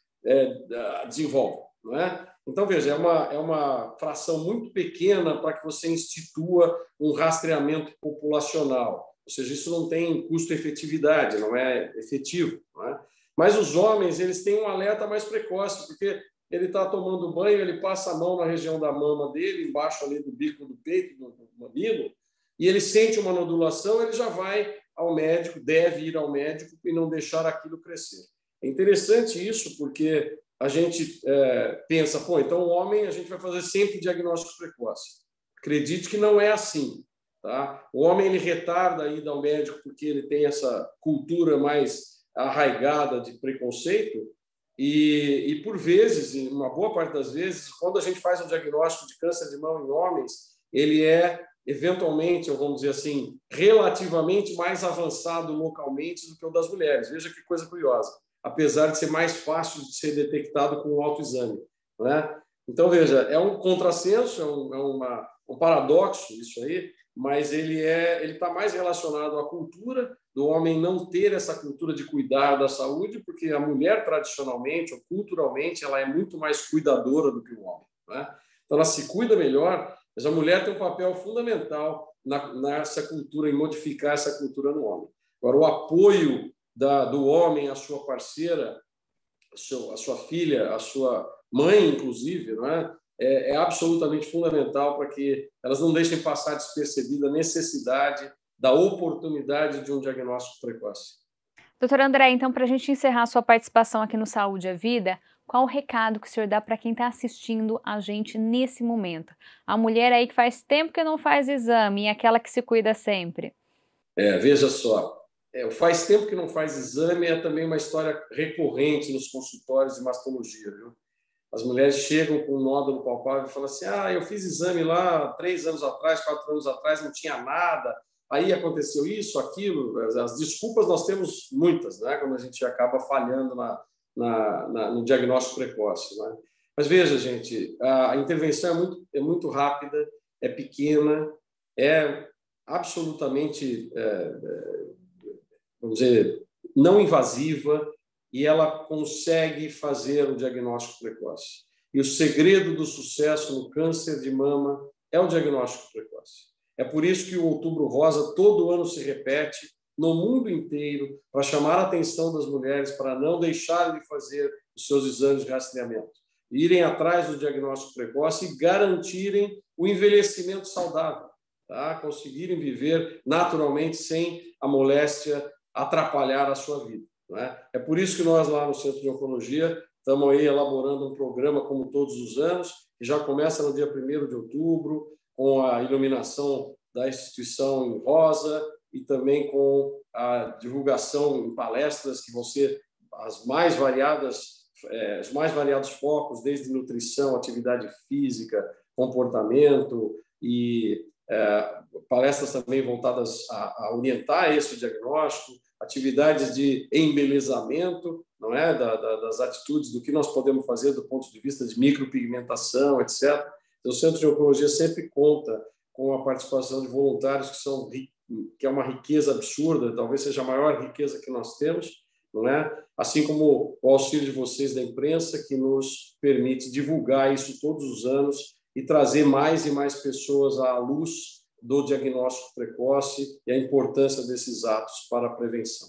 desenvolvem, não é? Então, veja, é uma fração muito pequena para que você institua um rastreamento populacional. Ou seja, isso não tem custo-efetividade, não é efetivo, não é? Mas os homens, eles têm um alerta mais precoce, porque ele está tomando banho, ele passa a mão na região da mama dele, embaixo ali do bico do peito, do mamilo, e ele sente uma nodulação, ele já vai ao médico, deve ir ao médico e não deixar aquilo crescer. É interessante isso, porque a gente pensa, pô, então o homem a gente vai fazer sempre diagnósticos precoces. Acredite que não é assim, tá? O homem ele retarda a ida ao médico porque ele tem essa cultura mais arraigada de preconceito e por vezes, em uma boa parte das vezes, quando a gente faz um diagnóstico de câncer de mama em homens, ele é eventualmente, ou vamos dizer assim, relativamente mais avançado localmente do que o das mulheres. Veja que coisa curiosa, apesar de ser mais fácil de ser detectado com o autoexame, né? Então, veja, é um contrassenso, um paradoxo isso aí, mas ele está mais relacionado à cultura do homem não ter essa cultura de cuidar da saúde, porque a mulher, tradicionalmente ou culturalmente, ela é muito mais cuidadora do que o homem, né? Então, ela se cuida melhor, mas a mulher tem um papel fundamental nessa cultura, em modificar essa cultura no homem. Agora, o apoio do homem à sua parceira, à sua filha, à sua mãe, inclusive, não é? É absolutamente fundamental para que elas não deixem passar despercebida a necessidade da oportunidade de um diagnóstico precoce. Doutor André, então, para a gente encerrar a sua participação aqui no Saúde à Vida, qual o recado que o senhor dá para quem está assistindo a gente nesse momento? A mulher aí que faz tempo que não faz exame e aquela que se cuida sempre. Veja só, faz tempo que não faz exame é também uma história recorrente nos consultórios de mastologia, viu? As mulheres chegam com um nódulo palpável e falam assim: eu fiz exame lá 3 anos atrás, 4 anos atrás, não tinha nada, aí aconteceu isso, aquilo. As desculpas nós temos muitas, né? Quando a gente acaba falhando no diagnóstico precoce, né? Mas veja, gente, a intervenção é muito rápida, é pequena, é absolutamente, vamos dizer, não invasiva, e ela consegue fazer o diagnóstico precoce. E o segredo do sucesso no câncer de mama é o diagnóstico precoce. É por isso que o Outubro Rosa todo ano se repete no mundo inteiro para chamar a atenção das mulheres para não deixarem de fazer os seus exames de rastreamento, irem atrás do diagnóstico precoce e garantirem o envelhecimento saudável, tá? Conseguirem viver naturalmente sem a moléstia atrapalhar a sua vida. É por isso que nós, lá no Centro de Oncologia, estamos aí elaborando um programa, como todos os anos, que já começa no dia 1º de outubro, com a iluminação da instituição em rosa e também com a divulgação em palestras que vão ser os mais variados focos, desde nutrição, atividade física, comportamento e palestras também voltadas a orientar esse diagnóstico, atividades de embelezamento, não é, das atitudes, do que nós podemos fazer do ponto de vista de micropigmentação, etc. Então, o Centro de Oncologia sempre conta com a participação de voluntários que é uma riqueza absurda, talvez seja a maior riqueza que nós temos, não é? Assim como o auxílio de vocês da imprensa, que nos permite divulgar isso todos os anos e trazer mais e mais pessoas à luz do diagnóstico precoce e a importância desses atos para a prevenção.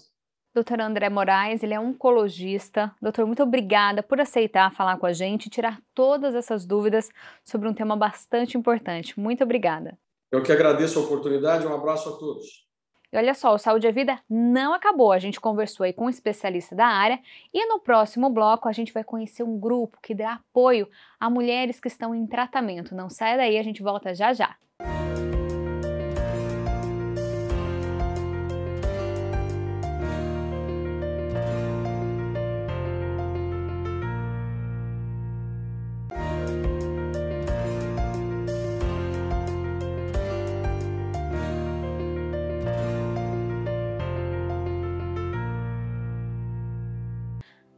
Doutor André Moraes, ele é oncologista. Doutor, muito obrigada por aceitar falar com a gente e tirar todas essas dúvidas sobre um tema bastante importante. Muito obrigada. Eu que agradeço a oportunidade. Um abraço a todos. E olha só, o Saúde à Vida não acabou. A gente conversou aí com um especialista da área e no próximo bloco a gente vai conhecer um grupo que dá apoio a mulheres que estão em tratamento. Não saia daí, a gente volta já já.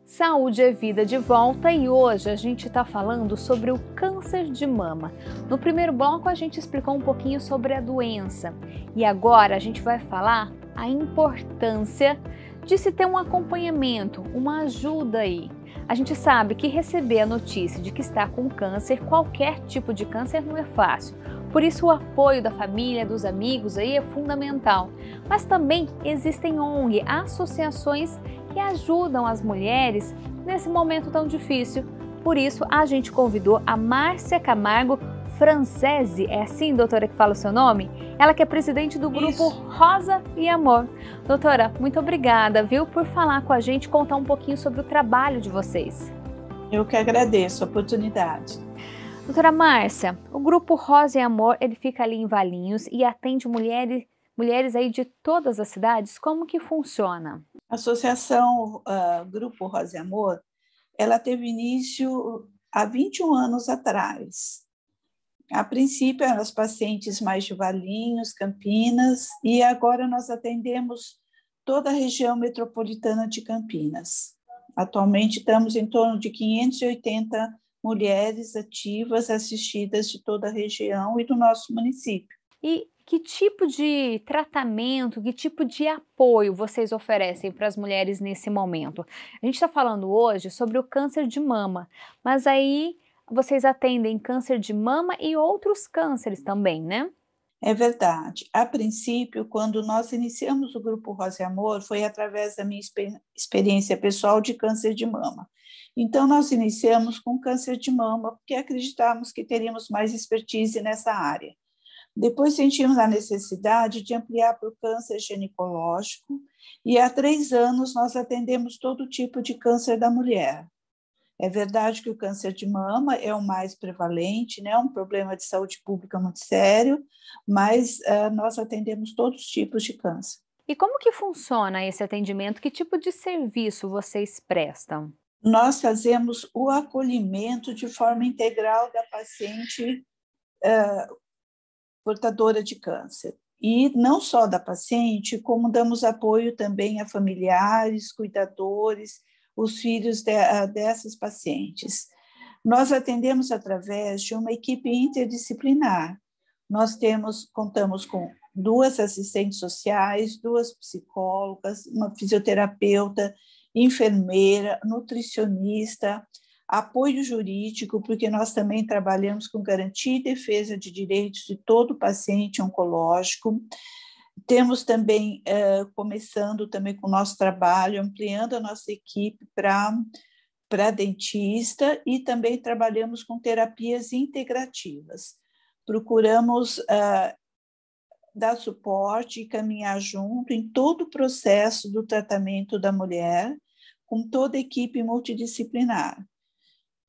Saúde é Vida de volta e hoje a gente está falando sobre o câncer de mama. No primeiro bloco a gente explicou um pouquinho sobre a doença e agora a gente vai falar a importância de se ter um acompanhamento, uma ajuda aí. A gente sabe que receber a notícia de que está com câncer, qualquer tipo de câncer, não é fácil. Por isso o apoio da família, dos amigos aí é fundamental. Mas também existem ONG, associações que ajudam as mulheres nesse momento tão difícil. Por isso a gente convidou a Márcia Camargo Francese, é assim, doutora, que fala o seu nome? Ela que é presidente do grupo Rosa e Amor. Doutora, muito obrigada, viu, por falar com a gente, contar um pouquinho sobre o trabalho de vocês. Eu que agradeço a oportunidade. Doutora Márcia, o grupo Rosa e Amor, ele fica ali em Valinhos e atende mulheres aí de todas as cidades. Como que funciona? A associação Grupo Rosa e Amor, ela teve início há 21 anos atrás. A princípio, eram as pacientes mais de Valinhos, Campinas, e agora nós atendemos toda a região metropolitana de Campinas. Atualmente, estamos em torno de 580 mulheres ativas assistidas de toda a região e do nosso município. E que tipo de tratamento, que tipo de apoio vocês oferecem para as mulheres nesse momento? A gente está falando hoje sobre o câncer de mama, mas aí vocês atendem câncer de mama e outros cânceres também, né? É verdade. A princípio, quando nós iniciamos o Grupo Rosa e Amor, foi através da minha experiência pessoal de câncer de mama. Então, nós iniciamos com câncer de mama, porque acreditávamos que teríamos mais expertise nessa área. Depois sentimos a necessidade de ampliar para o câncer ginecológico e há 3 anos nós atendemos todo tipo de câncer da mulher. É verdade que o câncer de mama é o mais prevalente, né? É um problema de saúde pública muito sério, mas nós atendemos todos os tipos de câncer. E como que funciona esse atendimento? Que tipo de serviço vocês prestam? Nós fazemos o acolhimento de forma integral da paciente portadora de câncer. E não só da paciente, como damos apoio também a familiares, cuidadores, os filhos dessas pacientes. Nós atendemos através de uma equipe interdisciplinar. Contamos com 2 assistentes sociais, 2 psicólogas, uma fisioterapeuta, enfermeira, nutricionista, apoio jurídico, porque nós também trabalhamos com garantia e defesa de direitos de todo paciente oncológico. Temos também, começando também com o nosso trabalho, ampliando a nossa equipe para dentista e também trabalhamos com terapias integrativas. Procuramos dar suporte e caminhar junto em todo o processo do tratamento da mulher, com toda a equipe multidisciplinar.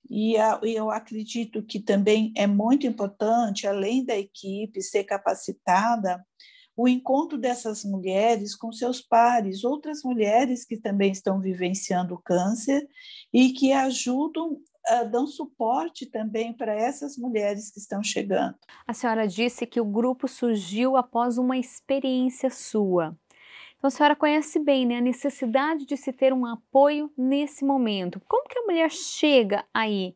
E eu acredito que também é muito importante, além da equipe ser capacitada, o encontro dessas mulheres com seus pares, outras mulheres que também estão vivenciando o câncer e que ajudam, dão suporte também para essas mulheres que estão chegando. A senhora disse que o grupo surgiu após uma experiência sua. Então, a senhora conhece bem, né, a necessidade de se ter um apoio nesse momento. Como que a mulher chega aí?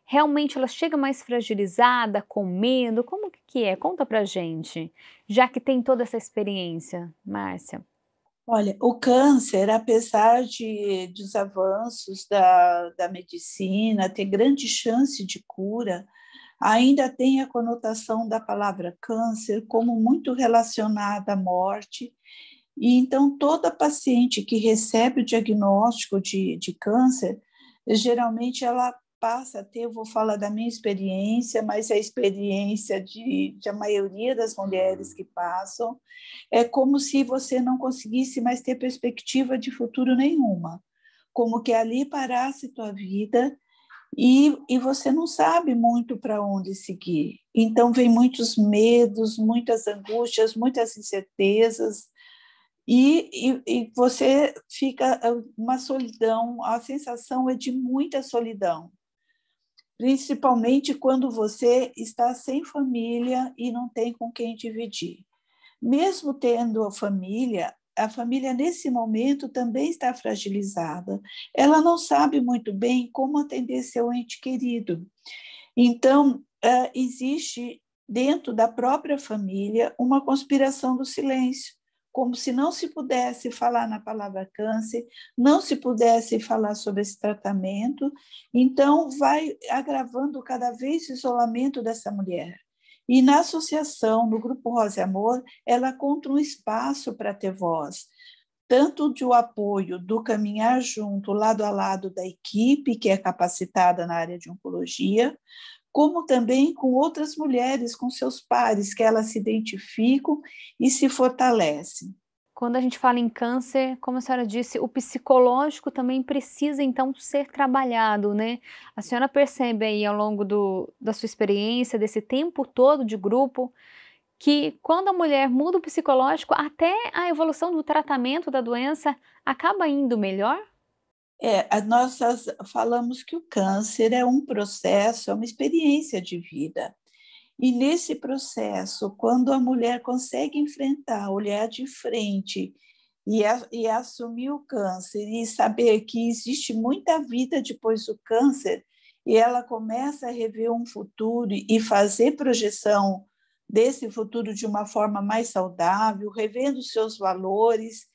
Realmente ela chega mais fragilizada, com medo? Como que é? Conta pra gente, já que tem toda essa experiência, Márcia. Olha, o câncer, apesar dos avanços da medicina, ter grande chance de cura, ainda tem a conotação da palavra câncer como muito relacionada à morte. E então, toda paciente que recebe o diagnóstico de câncer, geralmente ela passa a ter, eu vou falar da minha experiência, mas é a experiência de a maioria das mulheres que passam, é como se você não conseguisse mais ter perspectiva de futuro nenhuma, como que ali parasse tua vida e você não sabe muito para onde seguir. Então, vem muitos medos, muitas angústias, muitas incertezas, e você fica uma solidão, a sensação é de muita solidão, principalmente quando você está sem família e não tem com quem dividir. Mesmo tendo a família nesse momento também está fragilizada. Ela não sabe muito bem como atender seu ente querido. Então, existe dentro da própria família uma conspiração do silêncio, como se não se pudesse falar na palavra câncer, não se pudesse falar sobre esse tratamento, então vai agravando cada vez o isolamento dessa mulher. E na associação, no Grupo Rosa e Amor, ela conta um espaço para ter voz, tanto de o apoio do caminhar junto, lado a lado da equipe, que é capacitada na área de oncologia, como também com outras mulheres, com seus pares, que elas se identificam e se fortalecem. Quando a gente fala em câncer, como a senhora disse, o psicológico também precisa, então, ser trabalhado, né? A senhora percebe aí ao longo da sua experiência, desse tempo todo de grupo, que quando a mulher muda o psicológico, até a evolução do tratamento da doença acaba indo melhor? Nós falamos que o câncer é um processo, é uma experiência de vida. E nesse processo, quando a mulher consegue enfrentar, olhar de frente e assumir o câncer e saber que existe muita vida depois do câncer, e ela começa a rever um futuro e fazer projeção desse futuro de uma forma mais saudável, revendo seus valores,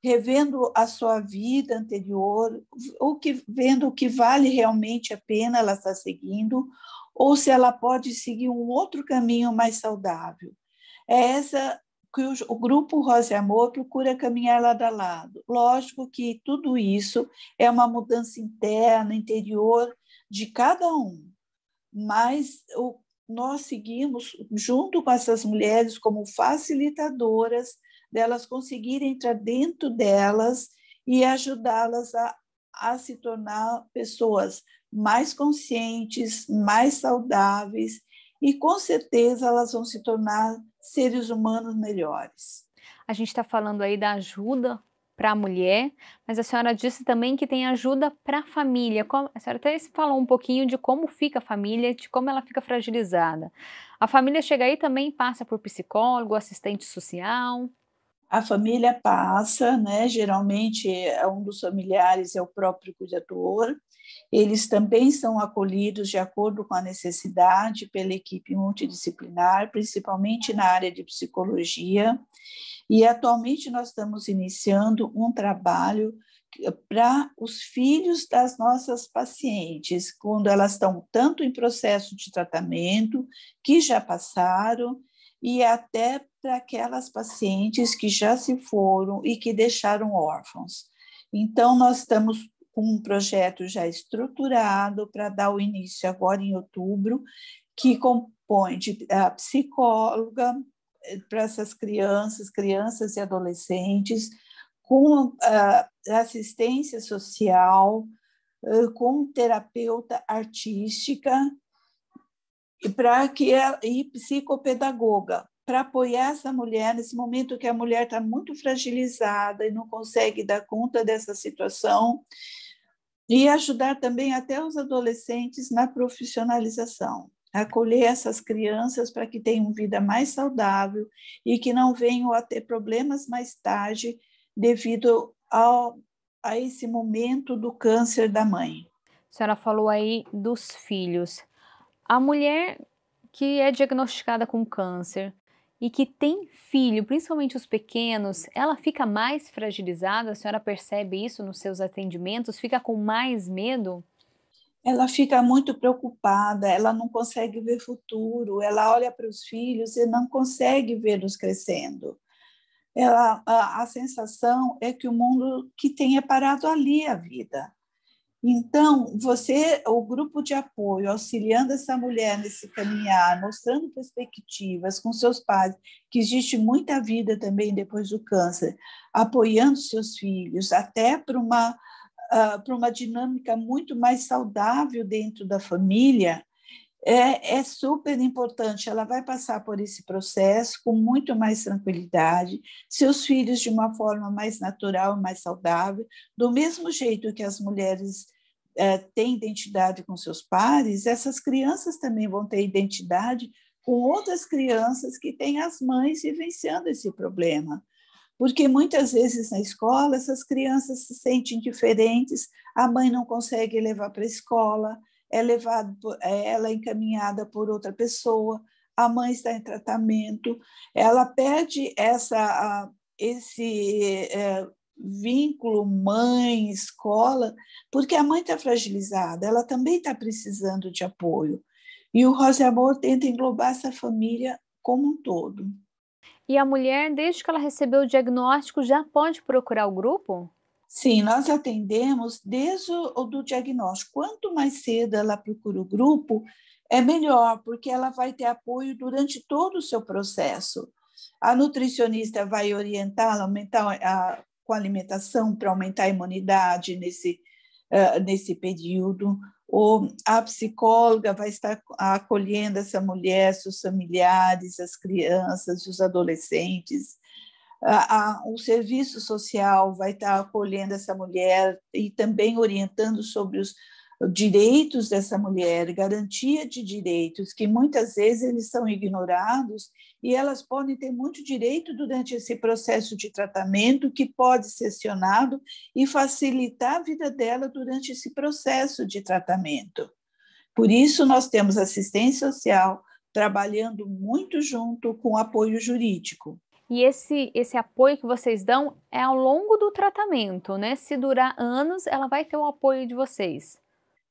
revendo a sua vida anterior, vendo o que vale realmente a pena ela estar seguindo, ou se ela pode seguir um outro caminho mais saudável. É essa que o Grupo Rosa e Amor procura caminhar lado a lado. Lógico que tudo isso é uma mudança interna, interior de cada um, mas nós seguimos junto com essas mulheres como facilitadoras delas conseguirem entrar dentro delas e ajudá-las a se tornar pessoas mais conscientes, mais saudáveis e, com certeza, elas vão se tornar seres humanos melhores. A gente está falando aí da ajuda para a mulher, mas a senhora disse também que tem ajuda para a família. A senhora até falou um pouquinho de como fica a família, de como ela fica fragilizada. A família chega aí e também passa por psicólogo, assistente social? A família passa, né? Geralmente um dos familiares é o próprio cuidador. Eles também são acolhidos de acordo com a necessidade pela equipe multidisciplinar, principalmente na área de psicologia. E atualmente nós estamos iniciando um trabalho para os filhos das nossas pacientes, quando elas estão tanto em processo de tratamento, que já passaram, e até para aquelas pacientes que já se foram e que deixaram órfãos. Então, nós estamos com um projeto já estruturado para dar o início agora em outubro, que compõe de a psicóloga para essas crianças e adolescentes, com assistência social, com terapeuta artística e psicopedagoga, para apoiar essa mulher nesse momento que a mulher está muito fragilizada e não consegue dar conta dessa situação, e ajudar também até os adolescentes na profissionalização, acolher essas crianças para que tenham vida mais saudável e que não venham a ter problemas mais tarde devido a esse momento do câncer da mãe. A senhora falou aí dos filhos. A mulher que é diagnosticada com câncer e que tem filho, principalmente os pequenos, ela fica mais fragilizada? A senhora percebe isso nos seus atendimentos? Fica com mais medo? Ela fica muito preocupada, ela não consegue ver futuro, ela olha para os filhos e não consegue vê-los crescendo. A sensação é que o mundo que tenha parado ali a vida. Então, o grupo de apoio, auxiliando essa mulher nesse caminhar, mostrando perspectivas com seus pais, que existe muita vida também depois do câncer, apoiando seus filhos, até para uma dinâmica muito mais saudável dentro da família, é super importante. Ela vai passar por esse processo com muito mais tranquilidade, seus filhos de uma forma mais natural, mais saudável, do mesmo jeito que as mulheres têm identidade com seus pares, essas crianças também vão ter identidade com outras crianças que têm as mães vivenciando esse problema. Porque muitas vezes na escola essas crianças se sentem diferentes, a mãe não consegue levar para a escola, ela é encaminhada por outra pessoa, a mãe está em tratamento, ela perde esse vínculo mãe-escola, porque a mãe está fragilizada, ela também está precisando de apoio. E o Rosa Amor tenta englobar essa família como um todo. E a mulher, desde que ela recebeu o diagnóstico, já pode procurar o grupo? Sim, nós atendemos desde o do diagnóstico. Quanto mais cedo ela procura o grupo, é melhor, porque ela vai ter apoio durante todo o seu processo. A nutricionista vai orientá-la com a alimentação para aumentar a imunidade nesse período. A psicóloga vai estar acolhendo essa mulher, seus familiares, as crianças, os adolescentes. O serviço social vai estar acolhendo essa mulher e também orientando sobre os direitos dessa mulher, garantia de direitos, que muitas vezes eles são ignorados e elas podem ter muito direito durante esse processo de tratamento que pode ser acionado e facilitar a vida dela durante esse processo de tratamento. Por isso, nós temos assistência social trabalhando muito junto com apoio jurídico. E esse apoio que vocês dão é ao longo do tratamento, né? Se durar anos, ela vai ter o apoio de vocês.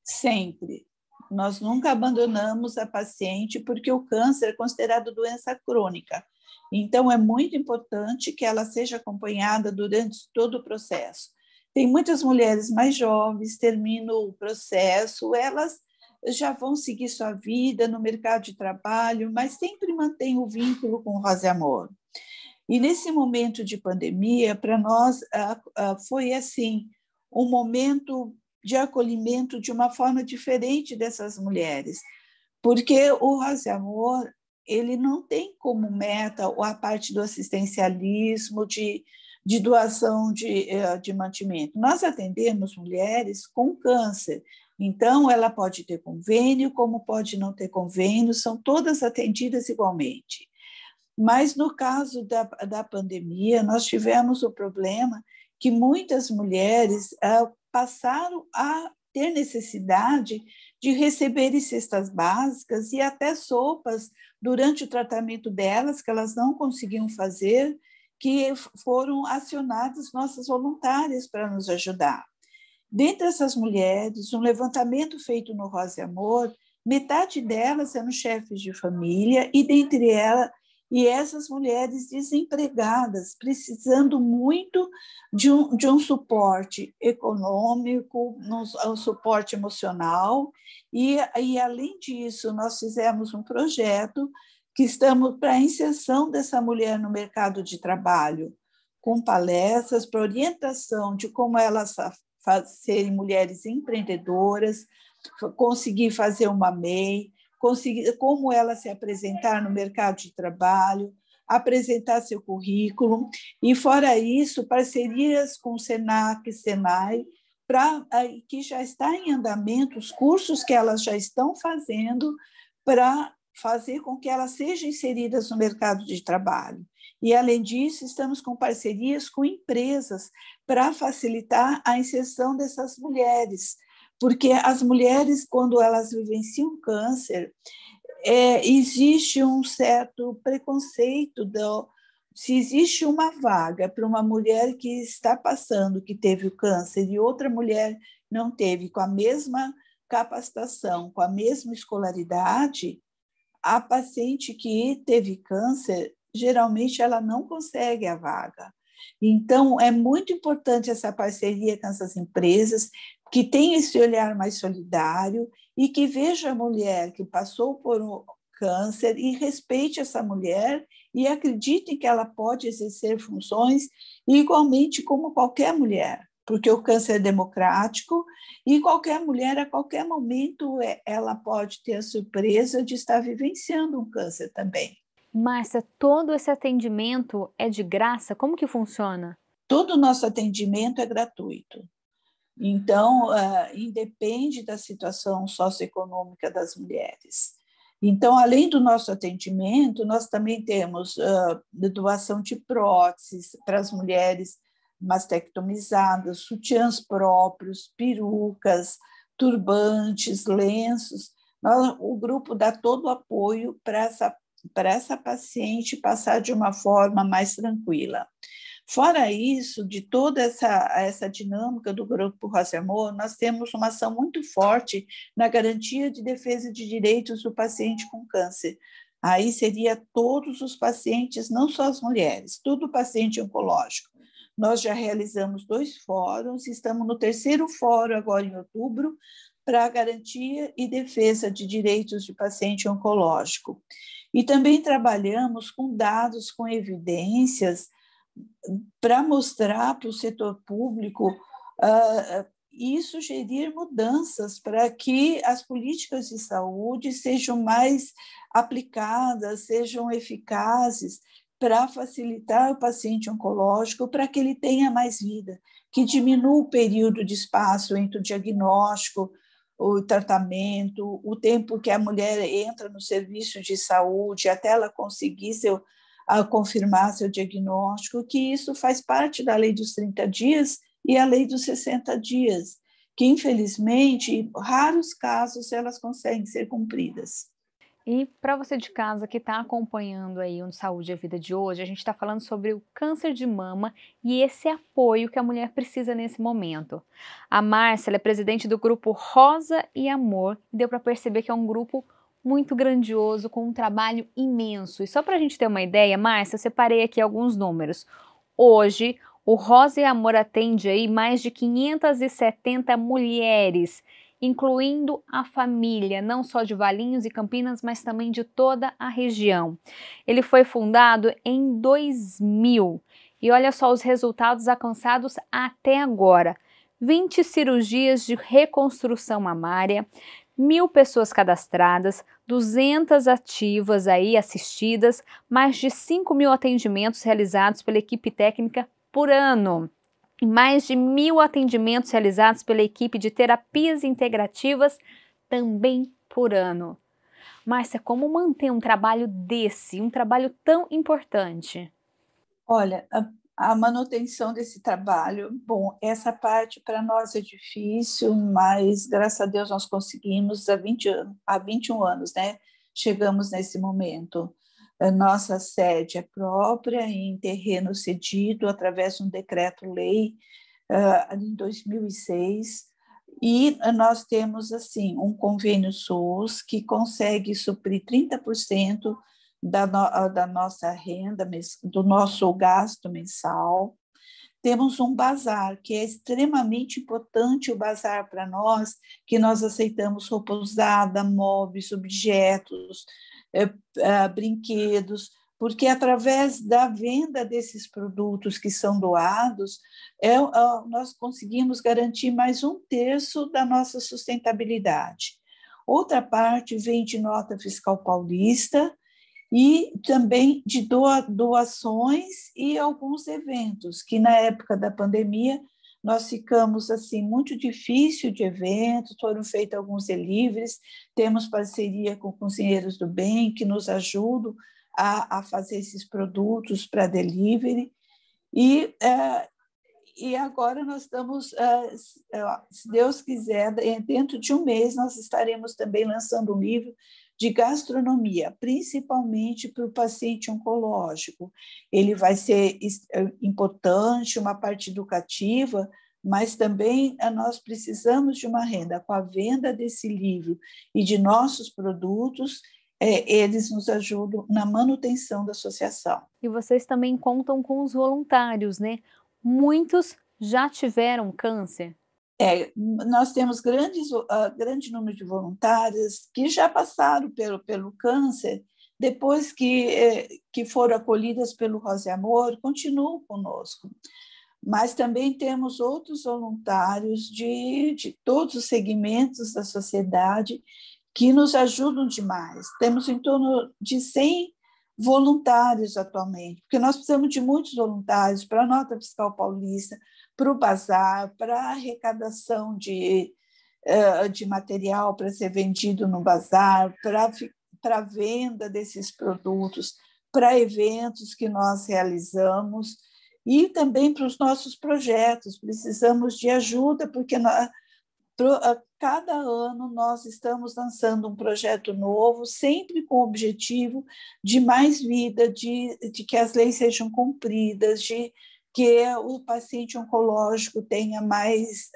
Sempre. Nós nunca abandonamos a paciente, porque o câncer é considerado doença crônica. Então, é muito importante que ela seja acompanhada durante todo o processo. Tem muitas mulheres mais jovens, terminam o processo, elas já vão seguir sua vida no mercado de trabalho, mas sempre mantém o vínculo com o Rosa e Amor. E nesse momento de pandemia, para nós, foi assim, um momento de acolhimento de uma forma diferente dessas mulheres, porque o Rosa e Amor, ele não tem como meta a parte do assistencialismo, de doação de mantimento. Nós atendemos mulheres com câncer, então ela pode ter convênio, como pode não ter convênio, são todas atendidas igualmente. Mas no caso da pandemia, nós tivemos o problema que muitas mulheres passaram a ter necessidade de receberem cestas básicas e até sopas durante o tratamento delas, que elas não conseguiam fazer, que foram acionadas nossas voluntárias para nos ajudar. Dentre essas mulheres, um levantamento feito no Rosa e Amor, metade delas eram chefes de família e dentre elas e essas mulheres desempregadas, precisando muito de um suporte econômico, um suporte emocional. E, além disso, nós fizemos um projeto que estamos para a inserção dessa mulher no mercado de trabalho, com palestras para orientação de como elas serem mulheres empreendedoras, conseguir fazer uma MEI, como ela se apresentar no mercado de trabalho, apresentar seu currículo, e, fora isso, parcerias com o SENAC, SENAI, que já está em andamento, os cursos que elas já estão fazendo para fazer com que elas sejam inseridas no mercado de trabalho. E, além disso, estamos com parcerias com empresas para facilitar a inserção dessas mulheres, porque as mulheres, quando elas vivenciam câncer, existe um certo preconceito se existe uma vaga para uma mulher que está passando, que teve o câncer, e outra mulher não teve, com a mesma capacitação, com a mesma escolaridade, a paciente que teve câncer, geralmente ela não consegue a vaga. Então, é muito importante essa parceria com essas empresas, que tem esse olhar mais solidário e que veja a mulher que passou por um câncer e respeite essa mulher e acredite que ela pode exercer funções igualmente como qualquer mulher, porque o câncer é democrático e qualquer mulher, a qualquer momento, ela pode ter a surpresa de estar vivenciando um câncer também. Márcia, todo esse atendimento é de graça? Como que funciona? Todo o nosso atendimento é gratuito. Então, independe da situação socioeconômica das mulheres. Então, além do nosso atendimento, nós também temos doação de próteses para as mulheres mastectomizadas, sutiãs próprios, perucas, turbantes, lenços. O grupo dá todo o apoio para essa paciente passar de uma forma mais tranquila. Fora isso, de toda essa dinâmica do Grupo Rosa e Amor, nós temos uma ação muito forte na garantia de defesa de direitos do paciente com câncer. Aí seria todos os pacientes, não só as mulheres, todo paciente oncológico. Nós já realizamos 2 fóruns, estamos no 3º fórum agora em outubro, para a garantia e defesa de direitos de paciente oncológico. E também trabalhamos com dados, com evidências, para mostrar para o setor público e sugerir mudanças para que as políticas de saúde sejam mais aplicadas, sejam eficazes para facilitar o paciente oncológico, para que ele tenha mais vida, que diminua o período de espaço entre o diagnóstico, o tratamento, o tempo que a mulher entra no serviço de saúde até ela conseguir confirmar seu diagnóstico, que isso faz parte da lei dos 30 dias e a lei dos 60 dias, que, infelizmente, raros casos elas conseguem ser cumpridas. E para você de casa que está acompanhando aí o Saúde e a Vida de hoje, a gente está falando sobre o câncer de mama e esse apoio que a mulher precisa nesse momento. A Márcia, ela é presidente do grupo Rosa e Amor, e deu para perceber que é um grupo muito grandioso, com um trabalho imenso. E só para a gente ter uma ideia, Márcia, eu separei aqui alguns números. Hoje, o Rosa e Amor atende aí mais de 570 mulheres incluindo a família, não só de Valinhos e Campinas, mas também de toda a região. Ele foi fundado em 2000 e olha só os resultados alcançados até agora. 20 cirurgias de reconstrução mamária, 1.000 pessoas cadastradas, 200 ativas aí assistidas, mais de 5.000 atendimentos realizados pela equipe técnica por ano. E mais de 1.000 atendimentos realizados pela equipe de terapias integrativas também por ano. Márcia, como manter um trabalho desse, um trabalho tão importante? Olha, a manutenção desse trabalho, bom, essa parte para nós é difícil, mas graças a Deus nós conseguimos há 21 anos, né? Chegamos nesse momento. A nossa sede é própria, em terreno cedido, através de um decreto-lei em 2006, e nós temos assim um convênio SUS que consegue suprir 30% da nossa renda, do nosso gasto mensal. Temos um bazar, que é extremamente importante o bazar para nós, que nós aceitamos roupa usada, móveis, objetos, brinquedos, porque através da venda desses produtos que são doados, nós conseguimos garantir mais 1/3 da nossa sustentabilidade. Outra parte vem de nota fiscal paulista, e também de doações e alguns eventos, que na época da pandemia nós ficamos assim muito difícil de eventos, foram feitos alguns deliveries, temos parceria com cozinheiros do bem que nos ajudam a fazer esses produtos para delivery, e agora nós estamos, se Deus quiser, dentro de um mês nós estaremos também lançando um livro de gastronomia, principalmente para o paciente oncológico. Ele vai ser importante, uma parte educativa, mas também nós precisamos de uma renda. Com a venda desse livro e de nossos produtos, eles nos ajudam na manutenção da associação. E vocês também contam com os voluntários, né? Muitos já tiveram câncer. Nós temos grande número de voluntários que já passaram pelo câncer, depois que foram acolhidas pelo Rosa e Amor, continuam conosco. Mas também temos outros voluntários de todos os segmentos da sociedade que nos ajudam demais. Temos em torno de 100 voluntários atualmente, porque nós precisamos de muitos voluntários para a nota fiscal paulista, para o bazar, para a arrecadação de material para ser vendido no bazar, para a venda desses produtos, para eventos que nós realizamos e também para os nossos projetos. Precisamos de ajuda, porque cada ano nós estamos lançando um projeto novo, sempre com o objetivo de mais vida, de que as leis sejam cumpridas, de que o paciente oncológico tenha mais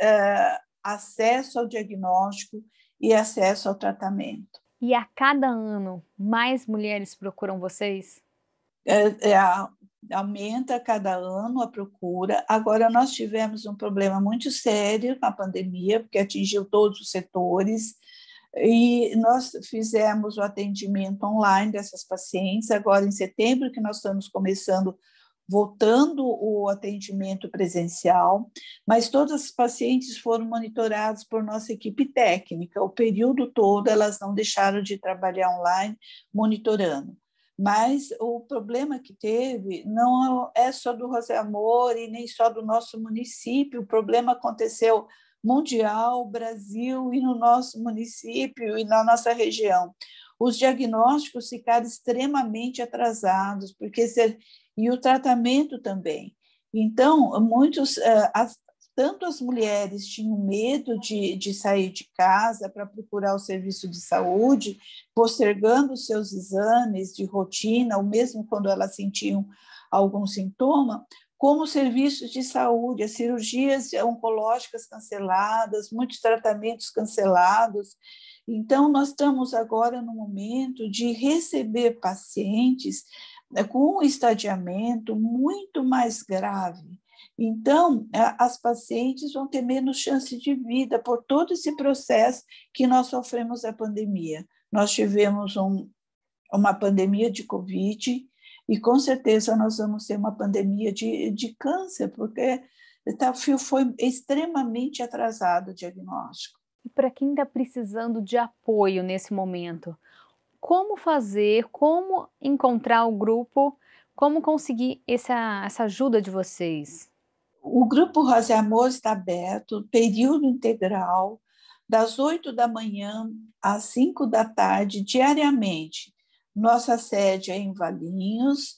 acesso ao diagnóstico e acesso ao tratamento. E a cada ano, mais mulheres procuram vocês? Aumenta a cada ano a procura. Agora, nós tivemos um problema muito sério na pandemia, porque atingiu todos os setores, e nós fizemos o atendimento online dessas pacientes. Agora, em setembro, que nós estamos voltando o atendimento presencial, mas todas as pacientes foram monitoradas por nossa equipe técnica. O período todo, elas não deixaram de trabalhar online, monitorando. Mas o problema que teve não é só do Rosa e Amor e nem só do nosso município. O problema aconteceu mundial, Brasil e no nosso município e na nossa região. Os diagnósticos ficaram extremamente atrasados, e o tratamento também. Então, tanto as mulheres tinham medo de sair de casa para procurar o serviço de saúde, postergando os seus exames de rotina, ou mesmo quando elas sentiam algum sintoma, como os serviços de saúde, as cirurgias oncológicas canceladas, muitos tratamentos cancelados. Então, nós estamos agora no momento de receber pacientes com um estadiamento muito mais grave. Então, as pacientes vão ter menos chance de vida por todo esse processo que nós sofremos a pandemia. Nós tivemos uma pandemia de Covid e, com certeza, nós vamos ter uma pandemia de câncer, porque foi extremamente atrasado o diagnóstico. E para quem está precisando de apoio nesse momento, como fazer, como encontrar o grupo, como conseguir essa ajuda de vocês? O Grupo Rosa e Amor está aberto, período integral, das 8 da manhã às 5 da tarde, diariamente. Nossa sede é em Valinhos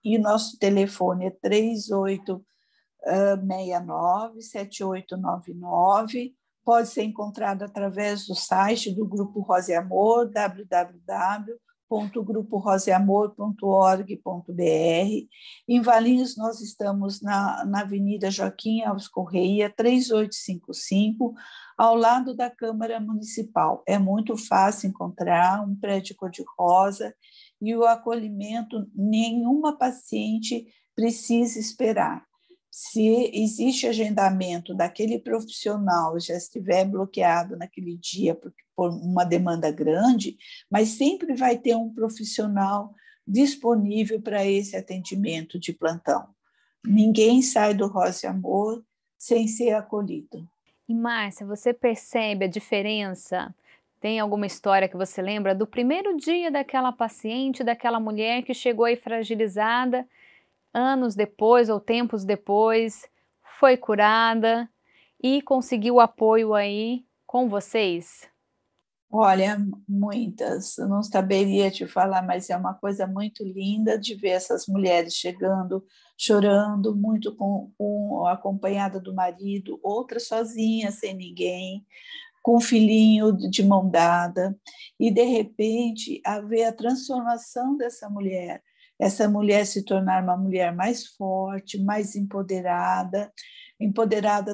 e nosso telefone é 3869-7899. Pode ser encontrado através do site do Grupo Rosa e Amor, www.gruporosaeamor.org.br. Em Valinhos, nós estamos na Avenida Joaquim Alves Correia, 3855, ao lado da Câmara Municipal. É muito fácil encontrar, um prédio cor-de-rosa, e o acolhimento, nenhuma paciente precisa esperar. Se existe agendamento daquele profissional, já estiver bloqueado naquele dia por uma demanda grande, mas sempre vai ter um profissional disponível para esse atendimento de plantão. Ninguém sai do Rosa e Amor sem ser acolhido. E Márcia, você percebe a diferença? Tem alguma história que você lembra do primeiro dia daquela paciente, daquela mulher que chegou aí fragilizada, anos depois ou tempos depois, foi curada e conseguiu apoio aí com vocês? Olha, muitas. Eu não saberia te falar, mas é uma coisa muito linda de ver essas mulheres chegando, chorando, muito acompanhada do marido, outras sozinhas, sem ninguém, com um filhinho de mão dada, e de repente haver a transformação dessa mulher, essa mulher se tornar uma mulher mais forte, mais empoderada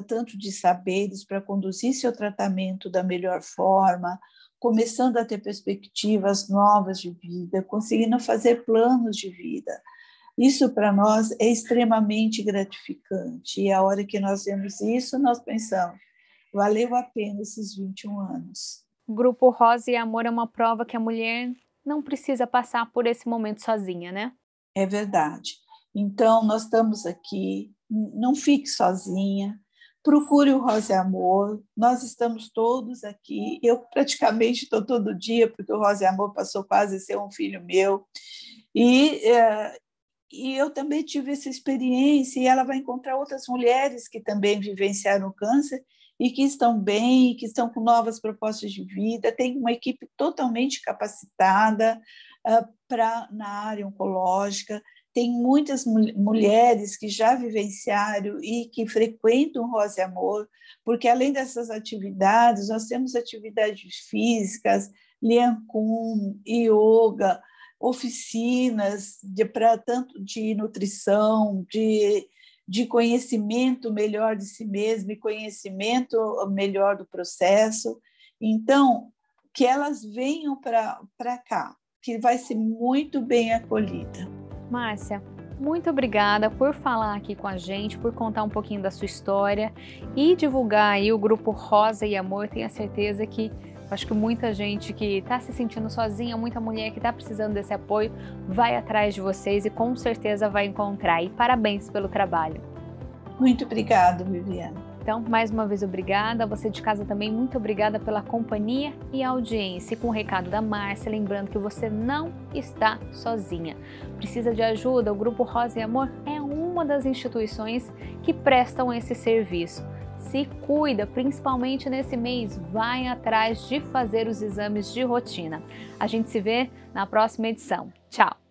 tanto de saberes para conduzir seu tratamento da melhor forma, começando a ter perspectivas novas de vida, conseguindo fazer planos de vida. Isso para nós é extremamente gratificante, e a hora que nós vemos isso, nós pensamos, valeu a pena esses 21 anos. O Grupo Rosa e Amor é uma prova que a mulher não precisa passar por esse momento sozinha, né? É verdade. Então, nós estamos aqui, não fique sozinha, procure o Rosa e Amor, nós estamos todos aqui, eu praticamente estou todo dia, porque o Rosa e Amor passou quase a ser um filho meu, e eu também tive essa experiência, e ela vai encontrar outras mulheres que também vivenciaram o câncer, e que estão bem, que estão com novas propostas de vida, tem uma equipe totalmente capacitada na área oncológica, tem muitas mulheres que já vivenciaram e que frequentam Rosa e Amor, porque além dessas atividades, nós temos atividades físicas, Lian Kun, yoga, oficinas tanto de nutrição, de conhecimento melhor de si mesmo e conhecimento melhor do processo. Então, que elas venham para cá, que vai ser muito bem acolhida. Márcia, muito obrigada por falar aqui com a gente, por contar um pouquinho da sua história e divulgar aí o Grupo Rosa e Amor. Tenho a certeza que acho que muita gente que está se sentindo sozinha, muita mulher que está precisando desse apoio, vai atrás de vocês e com certeza vai encontrar. E parabéns pelo trabalho. Muito obrigada, Viviane. Então, mais uma vez, obrigada. Você de casa também, muito obrigada pela companhia e audiência. E com o recado da Márcia, lembrando que você não está sozinha. Precisa de ajuda? O Grupo Rosa e Amor é uma das instituições que prestam esse serviço. Se cuida, principalmente nesse mês, vai atrás de fazer os exames de rotina. A gente se vê na próxima edição. Tchau!